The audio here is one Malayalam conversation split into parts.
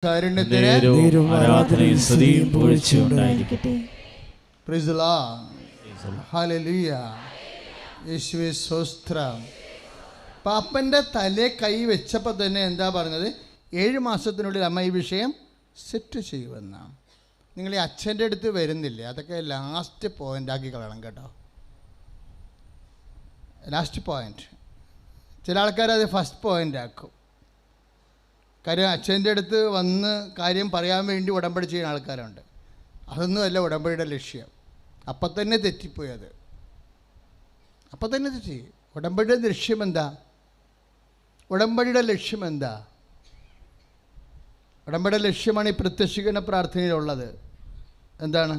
പാപ്പൻ്റെ തലേ കൈ വെച്ചപ്പോൾ തന്നെ എന്താ പറഞ്ഞത്? 7 മാസത്തിനുള്ളിൽ അമ്മ ഈ വിഷയം സെറ്റ് ചെയ്യുമെന്നാണ്. നിങ്ങൾ ഈ അച്ഛൻ്റെ അടുത്ത് വരുന്നില്ലേ, അതൊക്കെ ലാസ്റ്റ് പോയിൻ്റ് ആക്കി കളയണം കേട്ടോ. Last point. ചില ആൾക്കാർ അത് ഫസ്റ്റ് പോയിൻ്റ് ആക്കും. കാര്യം അച്ഛൻ്റെ അടുത്ത് വന്ന് കാര്യം പറയാൻ വേണ്ടി ഉടമ്പടി ചെയ്യുന്ന ആൾക്കാരുണ്ട്. അതൊന്നുമല്ല ഉടമ്പടിയുടെ ലക്ഷ്യം. അപ്പം തന്നെ തെറ്റിപ്പോയി അത്. അപ്പം തന്നെ തെറ്റി. ഉടമ്പടിയുടെ ലക്ഷ്യം എന്താ? ഉടമ്പടിയുടെ ലക്ഷ്യം എന്താ? ഉടമ്പടിയുടെ ലക്ഷ്യമാണ് ഈ പ്രത്യക്ഷീകരണ പ്രാർത്ഥനയിലുള്ളത്. എന്താണ്?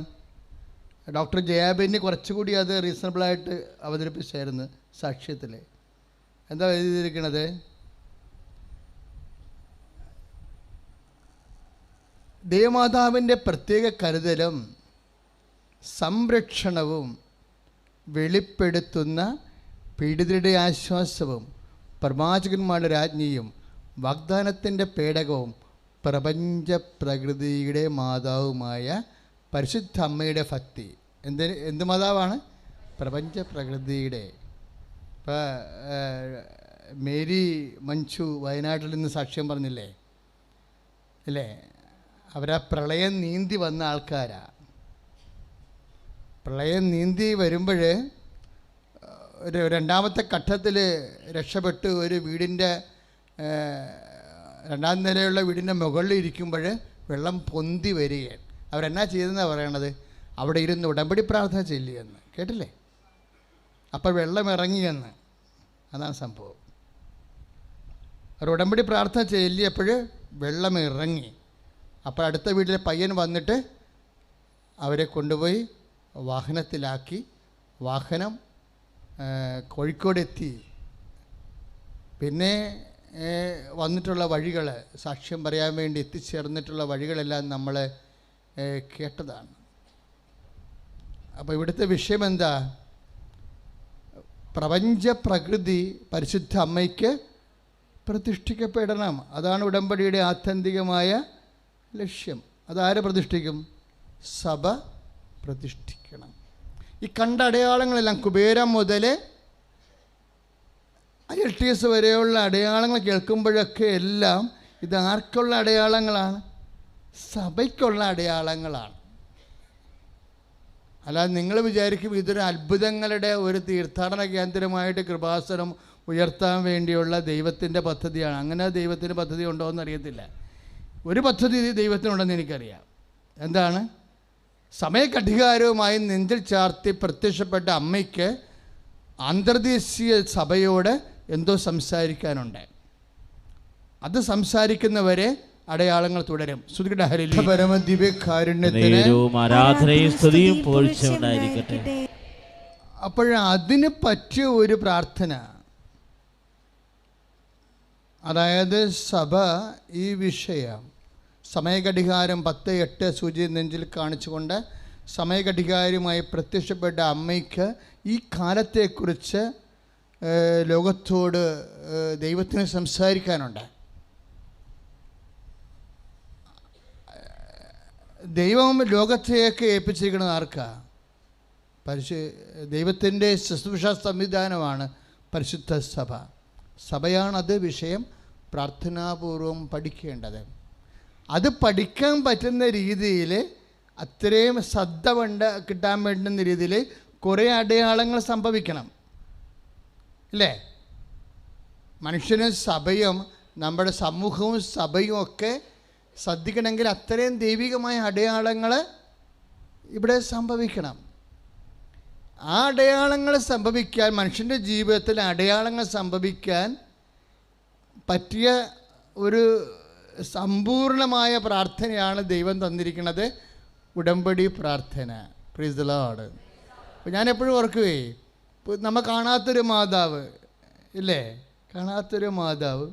ഡോക്ടർ ജയാബിന് കുറച്ചുകൂടി അത് റീസണബിളായിട്ട് അവതരിപ്പിച്ചായിരുന്നു സാക്ഷ്യത്തിൽ. എന്താ എഴുതിയിരിക്കുന്നത്? ദേവമാതാവിൻ്റെ പ്രത്യേക കരുതലും സംരക്ഷണവും വെളിപ്പെടുത്തുന്ന പീഡിതരുടെ ആശ്വാസവും പ്രവാചകന്മാരുടെ രാജ്ഞിയും വാഗ്ദാനത്തിൻ്റെ പേടകവും പ്രപഞ്ച പ്രകൃതിയുടെ മാതാവുമായ പരിശുദ്ധ അമ്മയുടെ ഭക്തി. എന്ത് മാതാവാണ്? പ്രപഞ്ച പ്രകൃതിയുടെ. ഇപ്പോൾ മേരി മഞ്ജു വയനാട്ടിൽ നിന്ന് സാക്ഷ്യം പറഞ്ഞില്ലേ അല്ലേ? അവരാ പ്രളയം നീന്തി വന്ന ആൾക്കാരാണ്. പ്രളയം നീന്തി വരുമ്പോൾ ഒരു രണ്ടാമത്തെ ഘട്ടത്തിൽ രക്ഷപ്പെട്ട് ഒരു വീടിൻ്റെ 2ാം നിലയുള്ള വീടിൻ്റെ മുകളിൽ ഇരിക്കുമ്പോൾ വെള്ളം പൊന്തി വരികയാണ്. അവരെന്നാ ചെയ്തെന്നാണ് പറയണത്? അവിടെ ഇരുന്ന് ഉടമ്പടി പ്രാർത്ഥന ചൊല്ലിയെന്ന് കേട്ടില്ലേ? അപ്പോൾ വെള്ളം ഇറങ്ങിയെന്ന്. അതാണ് സംഭവം. അവർ ഉടമ്പടി പ്രാർത്ഥന ചൊല്ലിയപ്പോൾ വെള്ളം ഇറങ്ങി. അപ്പോൾ അടുത്ത വീട്ടിലെ പയ്യൻ വന്നിട്ട് അവരെ കൊണ്ടുപോയി വാഹനത്തിലാക്കി. വാഹനം കോഴിക്കോടെത്തി. പിന്നെ വന്നിട്ടുള്ള വഴികൾ, സാക്ഷ്യം പറയാൻ വേണ്ടി എത്തിച്ചേർന്നിട്ടുള്ള വഴികളെല്ലാം നമ്മൾ കേട്ടതാണ്. അപ്പോൾ ഇവിടുത്തെ വിഷയം എന്താ? പ്രപഞ്ച പ്രകൃതി പരിശുദ്ധ അമ്മയ്ക്ക് പ്രതിഷ്ഠിക്കപ്പെടണം. അതാണ് ഉടമ്പടിയുടെ ആത്യന്തികമായ ലക്ഷ്യം. അതാരെ പ്രതിഷ്ഠിക്കും? സഭ പ്രതിഷ്ഠിക്കണം. ഈ കണ്ട അടയാളങ്ങളെല്ലാം കുബേരം മുതൽ ILTS വരെയുള്ള അടയാളങ്ങൾ കേൾക്കുമ്പോഴൊക്കെ എല്ലാം ഇത് ആർക്കുള്ള അടയാളങ്ങളാണ്? സഭയ്ക്കുള്ള അടയാളങ്ങളാണ്. അല്ലാതെ നിങ്ങൾ വിചാരിക്കും ഇതൊരു അത്ഭുതങ്ങളുടെ ഒരു തീർത്ഥാടന കേന്ദ്രമായിട്ട് കൃപാസനം ഉയർത്താൻ വേണ്ടിയുള്ള ദൈവത്തിൻ്റെ പദ്ധതിയാണ്. അങ്ങനെ ദൈവത്തിൻ്റെ പദ്ധതി ഉണ്ടോ എന്നറിയത്തില്ല. ഒരു പദ്ധതി ദൈവത്തിനുണ്ടെന്ന് എനിക്കറിയാം. എന്താണ്? സമയക്കധികാരവുമായി നെഞ്ചിൽ ചാർത്തി പ്രത്യക്ഷപ്പെട്ട അമ്മയ്ക്ക് അന്തർദേശീയ സഭയോട് എന്തോ സംസാരിക്കാനുണ്ട്. അത് സംസാരിക്കുന്നവരെ അടയാളങ്ങൾ തുടരും. അപ്പോഴതിന് പറ്റിയ ഒരു പ്രാർത്ഥന, അതായത് സഭ ഈ വിഷയം സമയഘടികാരം 10:8 സൂചി നെഞ്ചിൽ കാണിച്ചുകൊണ്ട് സമയഘടികാരമായി പ്രത്യക്ഷപ്പെട്ട അമ്മയ്ക്ക് ഈ കാലത്തെക്കുറിച്ച് ലോകത്തോട് ദൈവത്തിന് സംസാരിക്കാനുണ്ട്. ദൈവം ലോകത്തേക്ക് ഏൽപ്പിച്ചിരിക്കുന്നത് ആർക്കാ? ദൈവത്തിൻ്റെ ശുശ്രൂഷ സംവിധാനമാണ് പരിശുദ്ധ സഭ. സഭയാണത് വിഷയം പ്രാർത്ഥനാപൂർവം പഠിക്കേണ്ടത്. അത് പഠിക്കാൻ പറ്റുന്ന രീതിയിൽ, അത്രയും ശ്രദ്ധ കിട്ടാൻ വേണ്ടുന്ന രീതിയിൽ കുറേ അടയാളങ്ങൾ സംഭവിക്കണം അല്ലേ? മനുഷ്യനും സഭയും നമ്മുടെ സമൂഹവും സഭയും ഒക്കെ ശ്രദ്ധിക്കണമെങ്കിൽ അത്രയും ദൈവികമായ അടയാളങ്ങൾ ഇവിടെ സംഭവിക്കണം. ആ അടയാളങ്ങൾ സംഭവിക്കാൻ, മനുഷ്യൻ്റെ ജീവിതത്തിൽ അടയാളങ്ങൾ സംഭവിക്കാൻ പറ്റിയ ഒരു സമ്പൂർണമായ പ്രാർത്ഥനയാണ് ദൈവം തന്നിരിക്കുന്നത്, ഉടമ്പടി പ്രാർത്ഥന. Price the Lord. അപ്പോൾ ഞാനെപ്പോഴും ഓർക്കുവേ, ഇപ്പോൾ നമ്മൾ കാണാത്തൊരു മാതാവ് ഇല്ലേ? കാണാത്തൊരു മാതാവ്.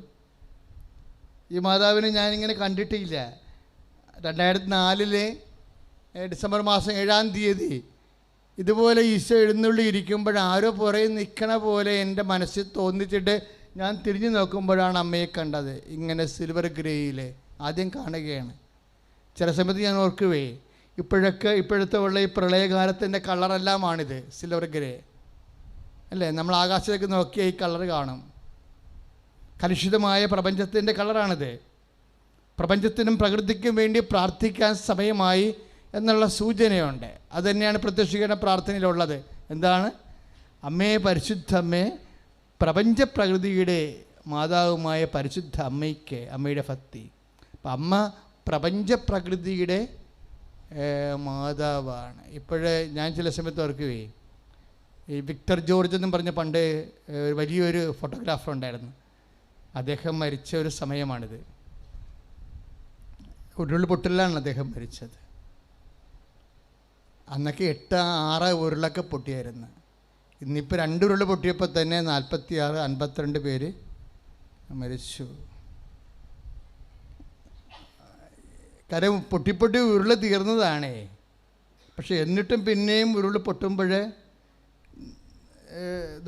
ഈ മാതാവിനെ ഞാനിങ്ങനെ കണ്ടിട്ടില്ല. 2004 ഡിസംബർ മാസം 7-ാം തീയതി ഇതുപോലെ ഈശോ എഴുന്നള്ളി ഇരിക്കുമ്പോൾ ആരോ പുറകെ നിൽക്കണ പോലെ എൻ്റെ മനസ്സിൽ തോന്നിച്ചിട്ട് ഞാൻ തിരിഞ്ഞു നോക്കുമ്പോഴാണ് അമ്മയെ കണ്ടത്. ഇങ്ങനെ സിൽവർ ഗ്രേയിൽ ആദ്യം കാണുകയാണ്. ചില സമയത്ത് ഞാൻ ഓർക്കുവേ, ഇപ്പോഴത്തെ ഉള്ള ഈ പ്രളയകാലത്തിൻ്റെ കളറെല്ലാമാണിത്, സിൽവർ ഗ്രേ അല്ലേ? നമ്മൾ ആകാശത്തേക്ക് നോക്കിയാൽ ഈ കളർ കാണും. കലുഷിതമായ പ്രപഞ്ചത്തിൻ്റെ കളറാണിത്. പ്രപഞ്ചത്തിനും പ്രകൃതിക്കും വേണ്ടി പ്രാർത്ഥിക്കാൻ സമയമായി എന്നുള്ള സൂചനയുണ്ട്. അതുതന്നെയാണ് പ്രത്യക്ഷീകരണ പ്രാർത്ഥനയിലുള്ളത്. എന്താണ്? അമ്മേ, പരിശുദ്ധ അമ്മേ, പ്രപഞ്ച പ്രകൃതിയുടെ മാതാവുമായ പരിശുദ്ധ അമ്മയ്ക്ക് അമ്മയുടെ ഭക്തി. അപ്പം അമ്മ പ്രപഞ്ച പ്രകൃതിയുടെ മാതാവാണ്. ഇപ്പോഴേ ഞാൻ ചില സമയത്ത് ഓർക്കുകയെ, ഈ വിക്ടർ ജോർജ് എന്നും പറഞ്ഞ പണ്ട് വലിയൊരു ഫോട്ടോഗ്രാഫർ ഉണ്ടായിരുന്നു. അദ്ദേഹം മരിച്ച ഒരു സമയമാണിത്. ഉരുൾപൊട്ടലിലാണ് അദ്ദേഹം മരിച്ചത്. അന്നൊക്കെ 8-6 ഉരുളൊക്കെ പൊട്ടിയായിരുന്നു. ഇന്നിപ്പോൾ 2 ഉരുൾ പൊട്ടിയപ്പോൾ തന്നെ 46-52 പേര് മരിച്ചു. കാര്യം പൊട്ടിപ്പൊട്ടി ഉരുൾ തീർന്നതാണേ. പക്ഷെ എന്നിട്ടും പിന്നെയും ഉരുൾ പൊട്ടുമ്പോൾ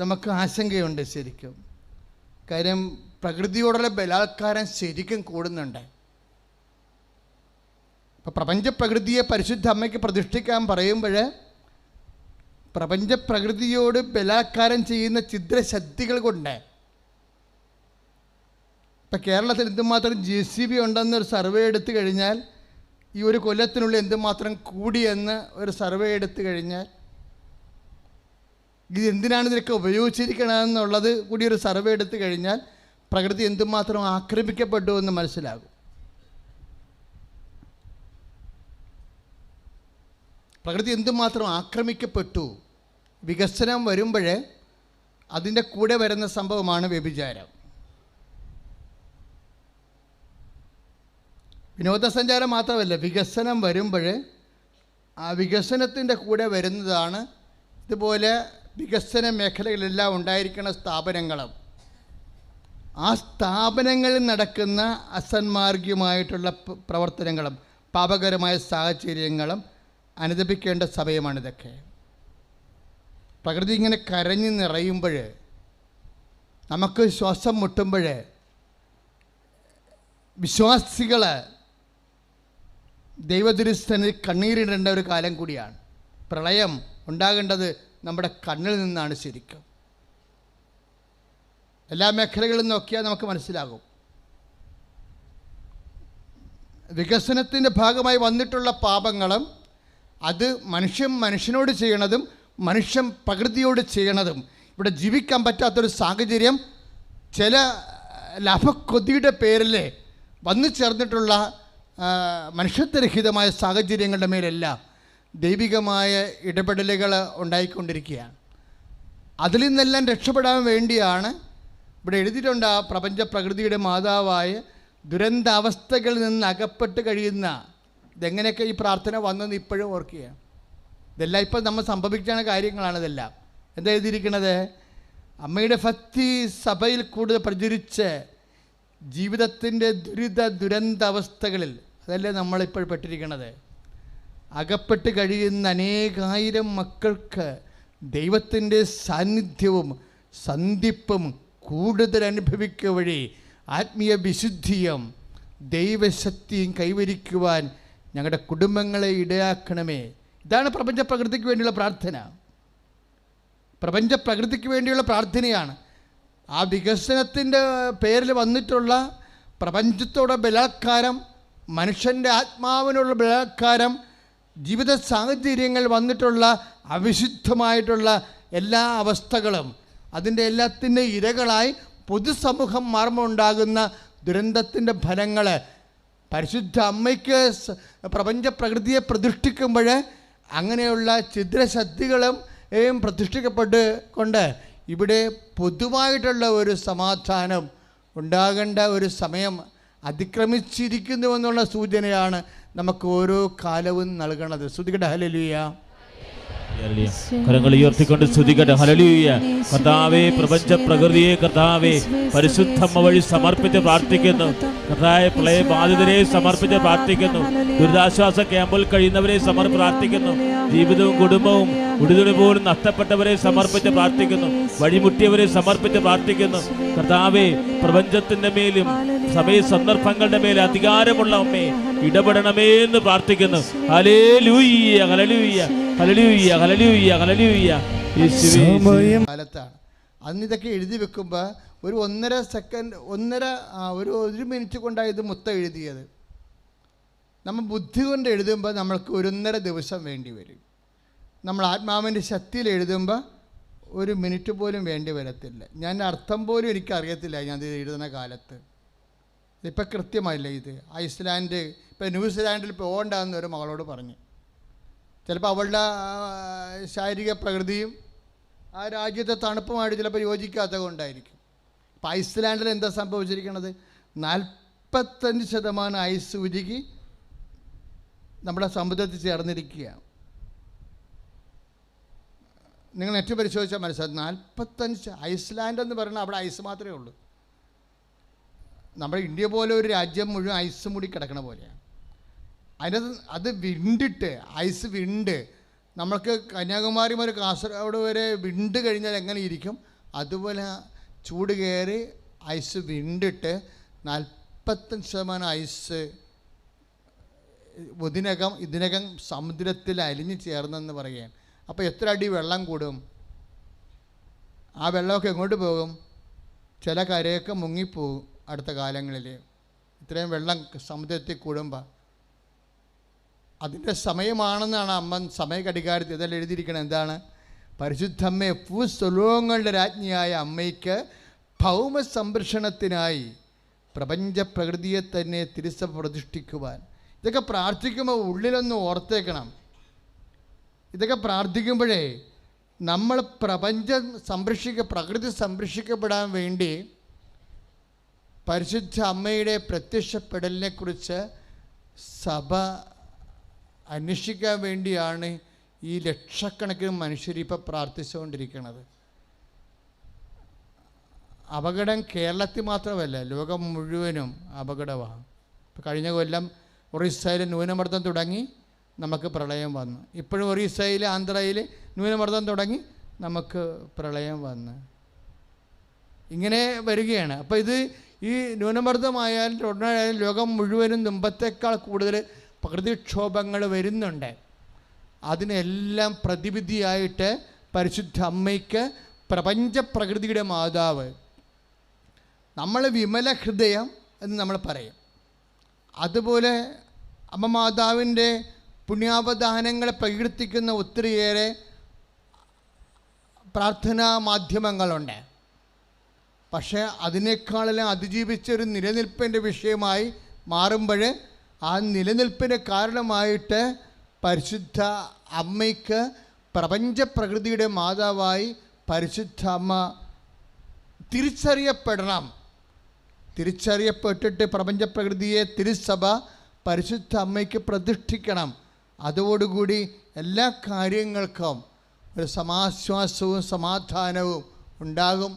നമുക്ക് ആശങ്കയുണ്ട് ശരിക്കും. കാര്യം പ്രകൃതിയോടുള്ള ബലാത്കാരം ശരിക്കും കൂടുന്നുണ്ട്. ഇപ്പോൾ പ്രപഞ്ച പ്രകൃതിയെ പരിശുദ്ധ അമ്മയ്ക്ക് പ്രതിഷ്ഠിക്കാൻ പറയുമ്പോൾ പ്രപഞ്ച പ്രകൃതിയോട് ബലാത്കാരം ചെയ്യുന്ന ഛിദ്രശക്തികൾ കൊണ്ട് ഇപ്പം കേരളത്തിൽ എന്തുമാത്രം JCB ഉണ്ടെന്നൊരു സർവേ എടുത്തു കഴിഞ്ഞാൽ, ഈ ഒരു കൊല്ലത്തിനുള്ളിൽ എന്തുമാത്രം കൂടിയെന്ന് ഒരു സർവേ എടുത്തു കഴിഞ്ഞാൽ, ഇത് എന്തിനാണ് ഇതിനൊക്കെ ഉപയോഗിച്ചിരിക്കണമെന്നുള്ളത് കൂടി ഒരു സർവേ എടുത്തു കഴിഞ്ഞാൽ പ്രകൃതി എന്തുമാത്രം ആക്രമിക്കപ്പെട്ടു എന്ന് മനസ്സിലാകും. പ്രകൃതി എന്തുമാത്രം ആക്രമിക്കപ്പെട്ടു. വികസനം വരുമ്പോൾ അതിൻ്റെ കൂടെ വരുന്ന സംഭവമാണ് വ്യഭിചാരം. വിനോദസഞ്ചാരം മാത്രമല്ല, വികസനം വരുമ്പോൾ ആ വികസനത്തിൻ്റെ കൂടെ വരുന്നതാണ് ഇതുപോലെ വികസന മേഖലകളിലെല്ലാം ഉണ്ടായിരിക്കുന്ന സ്ഥാപനങ്ങളും ആ സ്ഥാപനങ്ങളിൽ നടക്കുന്ന അസന്മാർഗ്യമായിട്ടുള്ള പ്രവർത്തനങ്ങളും പാപകരമായ സാഹചര്യങ്ങളും അനുദപിക്കേണ്ട സമയമാണിതൊക്കെ. പ്രകൃതി ഇങ്ങനെ കരഞ്ഞു നിറയുമ്പോൾ, നമുക്ക് ശ്വാസം മുട്ടുമ്പോൾ, വിശ്വാസികൾ ദൈവദുരിസ്ഥനിൽ കണ്ണീരിടേണ്ട ഒരു കാലം കൂടിയാണ്. പ്രളയം ഉണ്ടാകേണ്ടത് നമ്മുടെ കണ്ണിൽ നിന്നാണ് ശരിക്കും. എല്ലാ മേഖലകളിലും നോക്കിയാൽ നമുക്ക് മനസ്സിലാകും. വികസനത്തിൻ്റെ ഭാഗമായി വന്നിട്ടുള്ള പാപങ്ങളും അത് മനുഷ്യനോട് ചെയ്യണതും മനുഷ്യൻ പ്രകൃതിയോട് ചെയ്യണതും, ഇവിടെ ജീവിക്കാൻ പറ്റാത്തൊരു സാഹചര്യം ചില ലാഭക്കൊതിയുടെ പേരിൽ വന്നു ചേർന്നിട്ടുള്ള മനുഷ്യത്വരഹിതമായ സാഹചര്യങ്ങളുടെ മേലെല്ലാം ദൈവികമായ ഇടപെടലുകൾ ഉണ്ടായിക്കൊണ്ടിരിക്കുകയാണ്. അതിൽ നിന്നെല്ലാം രക്ഷപ്പെടാൻ വേണ്ടിയാണ് ഇവിടെ എഴുതിയിട്ടുണ്ട്, ആ പ്രപഞ്ച പ്രകൃതിയുടെ മാതാവായ ദുരന്താവസ്ഥകളിൽ നിന്ന് അകപ്പെട്ട് കഴിയുന്ന. ഇതെങ്ങനെയൊക്കെ ഈ പ്രാർത്ഥന വന്നെന്ന് ഇപ്പോഴും ഓർക്കുകയാണ്. ഇതെല്ലാം ഇപ്പോൾ നമ്മൾ സംഭവിക്കുന്ന കാര്യങ്ങളാണ്. ഇതെല്ലാം എന്താ എഴുതിയിരിക്കുന്നത്? അമ്മയുടെ ഭക്തി സഭയിൽ കൂടുതൽ പ്രചരിച്ച് ജീവിതത്തിൻ്റെ ദുരന്താവസ്ഥകളിൽ, അതല്ലേ നമ്മളിപ്പോൾ പെട്ടിരിക്കുന്നത്, അകപ്പെട്ട് കഴിയുന്ന അനേകായിരം മക്കൾക്ക് ദൈവത്തിൻ്റെ സാന്നിധ്യവും സന്ധിപ്പും കൂടുതൽ അനുഭവിക്കുക വഴി ആത്മീയ വിശുദ്ധിയും ദൈവശക്തിയും കൈവരിക്കുവാൻ ഞങ്ങളുടെ കുടുംബങ്ങളെ ഇടയാക്കണമേ. ഇതാണ് പ്രപഞ്ച പ്രകൃതിക്ക് വേണ്ടിയുള്ള പ്രാർത്ഥന. പ്രപഞ്ച പ്രകൃതിക്ക് വേണ്ടിയുള്ള പ്രാർത്ഥനയാണ്. ആ വികസനത്തിൻ്റെ പേരിൽ വന്നിട്ടുള്ള പ്രപഞ്ചത്തോടെ ബലാത്കാരം, മനുഷ്യൻ്റെ ആത്മാവിനുള്ള ബലാത്കാരം, ജീവിത സാഹചര്യങ്ങൾ വന്നിട്ടുള്ള അവിശുദ്ധമായിട്ടുള്ള എല്ലാ അവസ്ഥകളും, അതിൻ്റെ എല്ലാത്തിൻ്റെ ഇരകളായി പൊതുസമൂഹം മാറുമ്പോണ്ടാകുന്ന ദുരന്തത്തിൻ്റെ ഫലങ്ങൾ പരിശുദ്ധ അമ്മയ്ക്ക് പ്രപഞ്ച പ്രകൃതിയെ പ്രതിഷ്ഠിക്കുമ്പോൾ അങ്ങനെയുള്ള ഛിദ്രശക്തികളും പ്രതിഷ്ഠിക്കപ്പെട്ട് കൊണ്ട് ഇവിടെ പൊതുവായിട്ടുള്ള ഒരു സമാധാനം ഉണ്ടാകേണ്ട ഒരു സമയം അതിക്രമിച്ചിരിക്കുന്നുവെന്നുള്ള സൂചനയാണ് നമുക്ക് ഓരോ കാലവും നൽകണത്. സ്തുതിക്കട്ടെ, ഹല്ലേലൂയ. കരങ്ങൾ ഉയർത്തിക്കൊണ്ട് സ്തുതിക്കട്ടെ, ഹല്ലേലൂയ. കർത്താവേ, പ്രപഞ്ച പ്രകൃതിയെ കർത്താവേ പരിശുദ്ധമ്മ വഴി സമർപ്പിച്ച് പ്രാർത്ഥിക്കുന്നു. കർത്താവേ, പ്രളയബാധിതരെ സമർപ്പിച്ച് പ്രാർത്ഥിക്കുന്നു. ദുരിതാശ്വാസ ക്യാമ്പിൽ കഴിയുന്നവരെ പ്രാർത്ഥിക്കുന്നു. ജീവിതവും കുടുംബവും ഉടുതുണി പോലും നഷ്ടപ്പെട്ടവരെ സമർപ്പിച്ച് പ്രാർത്ഥിക്കുന്നു. വഴിമുട്ടിയവരെ സമർപ്പിച്ച് പ്രാർത്ഥിക്കുന്നു. കർത്താവേ, പ്രപഞ്ചത്തിന്റെ മേലും സമയ സന്ദർഭങ്ങളുടെ മേൽ അധികാരമുള്ള അമ്മേ ഇടപെടണമേ എന്ന് പ്രാർത്ഥിക്കുന്നു. Hallelujah hallelujah hallelujah hallelujah hallelujah. കാലത്താണ് അന്ന് ഇതൊക്കെ എഴുതി വെക്കുമ്പോൾ ഒരു 1.5 സെക്കൻഡ് ഒരു മിനിറ്റ് കൊണ്ടാണ് ഇത് മൊത്തം എഴുതിയത്. നമ്മൾ ബുദ്ധി കൊണ്ട് എഴുതുമ്പോൾ നമ്മൾക്ക് 1.5 ദിവസം വേണ്ടി വരും. നമ്മൾ ആത്മാവിൻ്റെ ശക്തിയിൽ എഴുതുമ്പോൾ 1 മിനിറ്റ് പോലും വേണ്ടി വരത്തില്ല. ഞാൻ അർത്ഥം പോലും എനിക്കറിയത്തില്ല ഞാൻ ഇത് എഴുതുന്ന കാലത്ത്. ഇപ്പം കൃത്യമായില്ല. ഇത് ഐസ്ലാൻഡ് ഇപ്പം ന്യൂസിലാൻഡിൽ പോകണ്ടെന്ന് ഒരു മകളോട് പറഞ്ഞു. ചിലപ്പോൾ അവളുടെ ശാരീരിക പ്രകൃതിയും ആ രാജ്യത്തെ തണുപ്പുമായിട്ട് ചിലപ്പോൾ യോജിക്കാത്തത് കൊണ്ടായിരിക്കും. ഇപ്പം ഐസ്ലാൻഡിൽ എന്താ സംഭവിച്ചിരിക്കുന്നത്? 45% ഐസ് ഉരുകി നമ്മുടെ സമുദ്രത്തിൽ ചേർന്നിരിക്കുകയാണ്. നിങ്ങൾ നെറ്റ് പരിശോധിച്ചാൽ മനസ്സിലാവും. 45 ഐസ്ലാൻഡ് എന്ന് പറയുന്നത് അവിടെ ഐസ് മാത്രമേ ഉള്ളൂ. നമ്മുടെ ഇന്ത്യ പോലെ ഒരു രാജ്യം മുഴുവൻ ഐസ് മൂടി കിടക്കണ പോലെയാണ്. അത് വിണ്ടിട്ട് ഐസ് വിണ്ട് നമ്മൾക്ക് കന്യാകുമാരി മുതൽ കാസർഗോഡ് വരെ വിണ്ട് കഴിഞ്ഞാൽ എങ്ങനെ ഇരിക്കും അതുപോലെ ചൂട് കയറി ഐസ് വിണ്ടിട്ട് 45% ഐസ് ഇതിനകം സമുദ്രത്തിൽ അലിഞ്ഞു ചേർന്നെന്ന് പറയുകയാണ്. അപ്പോൾ എത്ര അടി വെള്ളം കൂടും? ആ വെള്ളമൊക്കെ എങ്ങോട്ട് പോകും? ചില കരയൊക്കെ മുങ്ങിപ്പോകും അടുത്ത കാലങ്ങളിൽ. ഇത്രയും വെള്ളം സമുദ്രത്തിൽ കൂടുമ്പോൾ അതിൻ്റെ സമയമാണെന്നാണ് അമ്മ സമയഘടികാരത്തിൽ ഇതെല്ലാം എഴുതിയിരിക്കണം. എന്താണ്? പരിശുദ്ധമ്മയെ ഭൂസ്വലോകങ്ങളുടെ രാജ്ഞിയായ അമ്മയ്ക്ക് ഭൗമ സംരക്ഷണത്തിനായി പ്രപഞ്ച പ്രകൃതിയെ തന്നെ തിരുസഭ പ്രതിഷ്ഠിക്കുവാൻ. ഇതൊക്കെ പ്രാർത്ഥിക്കുമ്പോൾ ഉള്ളിലൊന്ന് ഓർത്തേക്കണം. ഇതൊക്കെ പ്രാർത്ഥിക്കുമ്പോഴേ നമ്മൾ പ്രകൃതി സംരക്ഷിക്കപ്പെടാൻ വേണ്ടി പരിശുദ്ധ അമ്മയുടെ പ്രത്യക്ഷപ്പെടലിനെക്കുറിച്ച് സഭ അന്വേഷിക്കാൻ വേണ്ടിയാണ് ഈ ലക്ഷക്കണക്കിന് മനുഷ്യരിപ്പോൾ പ്രാർത്ഥിച്ചുകൊണ്ടിരിക്കുന്നത്. അപകടം കേരളത്തിൽ മാത്രമല്ല, ലോകം മുഴുവനും അപകടമാണ്. ഇപ്പോൾ കഴിഞ്ഞ കൊല്ലം ഒറീസയിൽ ന്യൂനമർദ്ദം തുടങ്ങി, നമുക്ക് പ്രളയം വന്നു. ഇപ്പോഴും ഒറീസയിൽ ആന്ധ്രയിൽ ന്യൂനമർദ്ദം തുടങ്ങി, നമുക്ക് പ്രളയം വന്ന് ഇങ്ങനെ വരികയാണ്. അപ്പോൾ ഇത് ഈ ന്യൂനമർദ്ദമായാലും ടൊർണാഡോയാലും ലോകം മുഴുവനും മുമ്പത്തേക്കാൾ കൂടുതൽ പ്രകൃതിക്ഷോഭങ്ങൾ വരുന്നുണ്ട്. അതിനെല്ലാം പ്രതിവിധിയായിട്ട് പരിശുദ്ധ അമ്മയ്ക്ക് പ്രപഞ്ച പ്രകൃതിയുടെ മാതാവ്, നമ്മൾ വിമല ഹൃദയം എന്ന് നമ്മൾ പറയും. അതുപോലെ അമ്മ മാതാവിൻ്റെ പുണ്യാവദാനങ്ങളെ പ്രകീർത്തിക്കുന്ന ഒത്തിരിയേറെ പ്രാർത്ഥനാ മാധ്യമങ്ങളുണ്ട്. പക്ഷേ അതിനേക്കാളെല്ലാം അതിജീവിച്ചൊരു നിലനിൽപ്പിൻ്റെ വിഷയമായി മാറുമ്പോൾ ആ നിലനിൽപ്പിന് കാരണമായിട്ട് പരിശുദ്ധ അമ്മയ്ക്ക് പ്രപഞ്ച പ്രകൃതിയുടെ മാതാവായി പരിശുദ്ധ അമ്മ തിരിച്ചറിയപ്പെടണം. തിരിച്ചറിയപ്പെട്ടിട്ട് പ്രപഞ്ച പ്രകൃതിയെ തിരുസഭ പരിശുദ്ധ അമ്മയ്ക്ക് പ്രതിഷ്ഠിക്കണം. അതോടുകൂടി എല്ലാ കാര്യങ്ങൾക്കും ഒരു സമാശ്വാസവും സമാധാനവും ഉണ്ടാകും.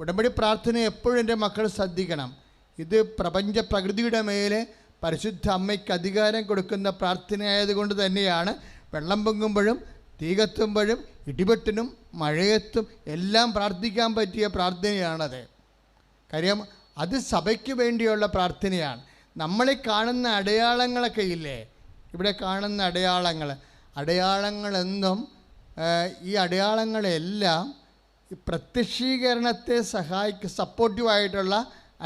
ഉടമ്പടി പ്രാർത്ഥന എപ്പോഴും എൻ്റെ മക്കൾ ശ്രദ്ധിക്കണം. ഇത് പ്രപഞ്ച പ്രകൃതിയുടെ മേലെ പരിശുദ്ധ അമ്മയ്ക്ക് അധികാരം കൊടുക്കുന്ന പ്രാർത്ഥനയായതുകൊണ്ട് തന്നെയാണ് വെള്ളം പൊങ്ങുമ്പോഴും തീ കത്തുമ്പോഴും ഇടിവെട്ടിനും മഴയത്തും എല്ലാം പ്രാർത്ഥിക്കാൻ പറ്റിയ പ്രാർത്ഥനയാണത്. കാര്യം അത് സഭയ്ക്ക് വേണ്ടിയുള്ള പ്രാർത്ഥനയാണ്. നമ്മളീ കാണുന്ന അടയാളങ്ങളൊക്കെ ഇല്ലേ, ഇവിടെ കാണുന്ന അടയാളങ്ങളെന്നും ഈ അടയാളങ്ങളെല്ലാം പ്രത്യക്ഷീകരണത്തെ സപ്പോർട്ടീവായിട്ടുള്ള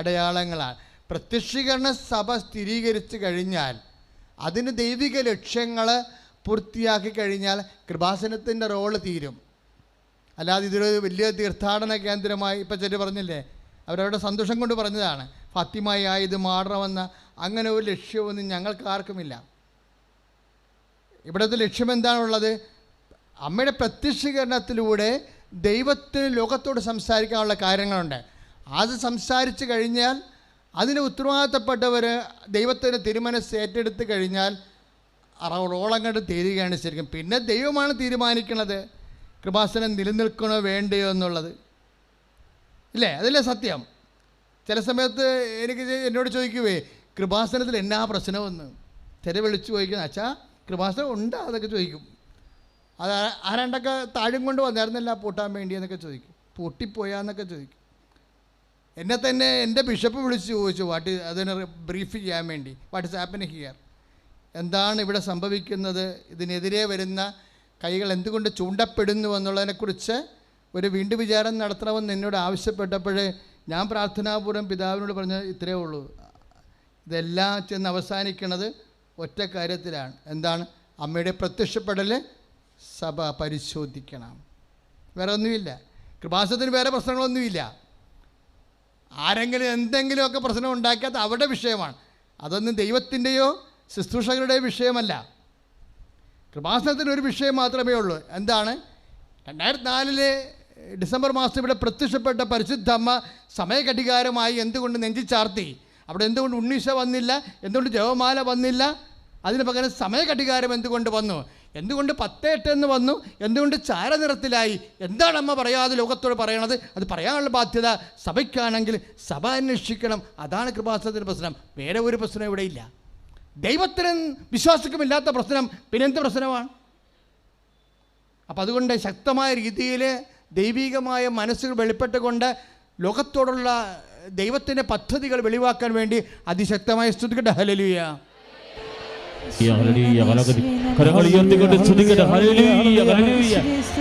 അടയാളങ്ങളാണ്. പ്രത്യക്ഷീകരണ സഭ സ്ഥിരീകരിച്ചു കഴിഞ്ഞാൽ, അതിന് ദൈവിക ലക്ഷ്യങ്ങൾ പൂർത്തിയാക്കി കഴിഞ്ഞാൽ കൃപാസനത്തിൻ്റെ റോള് തീരും. അല്ലാതെ ഇതൊരു വലിയ തീർത്ഥാടന കേന്ദ്രമായി ഇപ്പോൾ ചെറിയ പറഞ്ഞില്ലേ, അവരവരുടെ സന്തോഷം കൊണ്ട് പറഞ്ഞതാണ്, ഫാത്തിമയായി ഇത് മാറണമെന്ന അങ്ങനെ ഒരു ലക്ഷ്യമൊന്നും ഞങ്ങൾക്ക് ആർക്കുമില്ല. ഇവിടുത്തെ ലക്ഷ്യം എന്താണുള്ളത്? അമ്മയുടെ പ്രത്യക്ഷീകരണത്തിലൂടെ ദൈവത്തിന് ലോകത്തോട് സംസാരിക്കാനുള്ള കാര്യങ്ങളുണ്ട്. അത് സംസാരിച്ച് കഴിഞ്ഞാൽ അതിന് ഉത്തരവാദിത്തപ്പെട്ടവർ ദൈവത്തിന് തിരുമനസ് ഏറ്റെടുത്ത് കഴിഞ്ഞാൽ റോളങ്ങോട്ട് തീരുകയാണ് ശരിക്കും. പിന്നെ ദൈവമാണ് തീരുമാനിക്കുന്നത് കൃപാസനം നിലനിൽക്കണോ വേണ്ടയോ എന്നുള്ളത്, ഇല്ലേ? അതല്ലേ സത്യം. ചില സമയത്ത് എന്നോട് ചോദിക്കുവേ കൃപാസനത്തിൽ എന്നാ പ്രശ്നമെന്ന് ചില വിളിച്ചു ചോദിക്കുന്നത്, അച്ഛാ കൃപാസനം ഉണ്ടോ അതൊക്കെ ചോദിക്കും. അത് ആരാണ്ടൊക്കെ താഴും കൊണ്ട് വന്നായിരുന്നല്ല പൂട്ടാൻ വേണ്ടി എന്നൊക്കെ ചോദിക്കും, പൂട്ടിപ്പോയാന്നൊക്കെ ചോദിക്കും. എന്നെ തന്നെ എൻ്റെ ബിഷപ്പ് വിളിച്ച് ചോദിച്ചു അതിനെ ബ്രീഫ് ചെയ്യാൻ വേണ്ടി, വാട്ട് ഇസ് ഹാപ്പനിങ് ഹിയർ, എന്താണ് ഇവിടെ സംഭവിക്കുന്നത്, ഇതിനെതിരെ വരുന്ന കൈകൾ എന്തുകൊണ്ട് ചൂണ്ടപ്പെടുന്നു എന്നുള്ളതിനെക്കുറിച്ച് ഒരു വീണ്ടും വിചാരം നടത്തണമെന്ന് എന്നോട് ആവശ്യപ്പെട്ടപ്പോൾ ഞാൻ പ്രാർത്ഥനാപൂർവ്വം പിതാവിനോട് പറഞ്ഞ ഇത്രയേ ഉള്ളൂ, ഇതെല്ലാം ചെന്ന് അവസാനിക്കുന്നത് ഒറ്റ കാര്യത്തിലാണ്. എന്താണ്? അമ്മയുടെ പ്രത്യക്ഷപ്പെടൽ സഭ പരിശോധിക്കണം. വേറെ ഒന്നുമില്ല. കൃപാസനത്തിന് വേറെ പ്രശ്നങ്ങളൊന്നുമില്ല. ആരെങ്കിലും എന്തെങ്കിലുമൊക്കെ പ്രശ്നം ഉണ്ടാക്കിയാൽ അവരുടെ വിഷയമാണ്. അതൊന്നും ദൈവത്തിൻ്റെയോ ശുശ്രൂഷകരുടെയോ വിഷയമല്ല. കൃപാസനത്തിന് ഒരു വിഷയം മാത്രമേ ഉള്ളൂ. എന്താണ്? 2004 ഡിസംബർ മാസം ഇവിടെ പ്രത്യക്ഷപ്പെട്ട പരിശുദ്ധ അമ്മ സമയഘടികാരമായി എന്തുകൊണ്ട് നെഞ്ചിച്ചാർത്തി? അവിടെ എന്തുകൊണ്ട് ഉണ്ണീശ വന്നില്ല? എന്തുകൊണ്ട് ജപമാല വന്നില്ല? അതിന് പകരം സമയഘടികാരം എന്തുകൊണ്ട് വന്നു? എന്തുകൊണ്ട് 10:08 എന്ന് വന്നു? എന്തുകൊണ്ട് ചാരനിറത്തിലായി? എന്താണ് അമ്മ പറയാതെ ലോകത്തോട് പറയണത്? അത് പറയാനുള്ള ബാധ്യത സഭയ്ക്കാണെങ്കിൽ സഭ അന്വേഷിക്കണം. അതാണ് കൃപാസനത്തിൻ്റെ പ്രശ്നം. വേറെ ഒരു പ്രശ്നം ഇവിടെ ഇല്ല. ദൈവത്തിനും വിശ്വാസക്കുമില്ലാത്ത പ്രശ്നം പിന്നെന്ത് പ്രശ്നമാണ്? അപ്പം അതുകൊണ്ട് ശക്തമായ രീതിയിൽ ദൈവികമായ മനസ്സുകൾ വെളിപ്പെട്ടുകൊണ്ട് ലോകത്തോടുള്ള ദൈവത്തിൻ്റെ പദ്ധതികൾ വെളിവാക്കാൻ വേണ്ടി അതിശക്തമായ സ്തുതിക്കട്ടെ. ഹല്ലേലൂയ.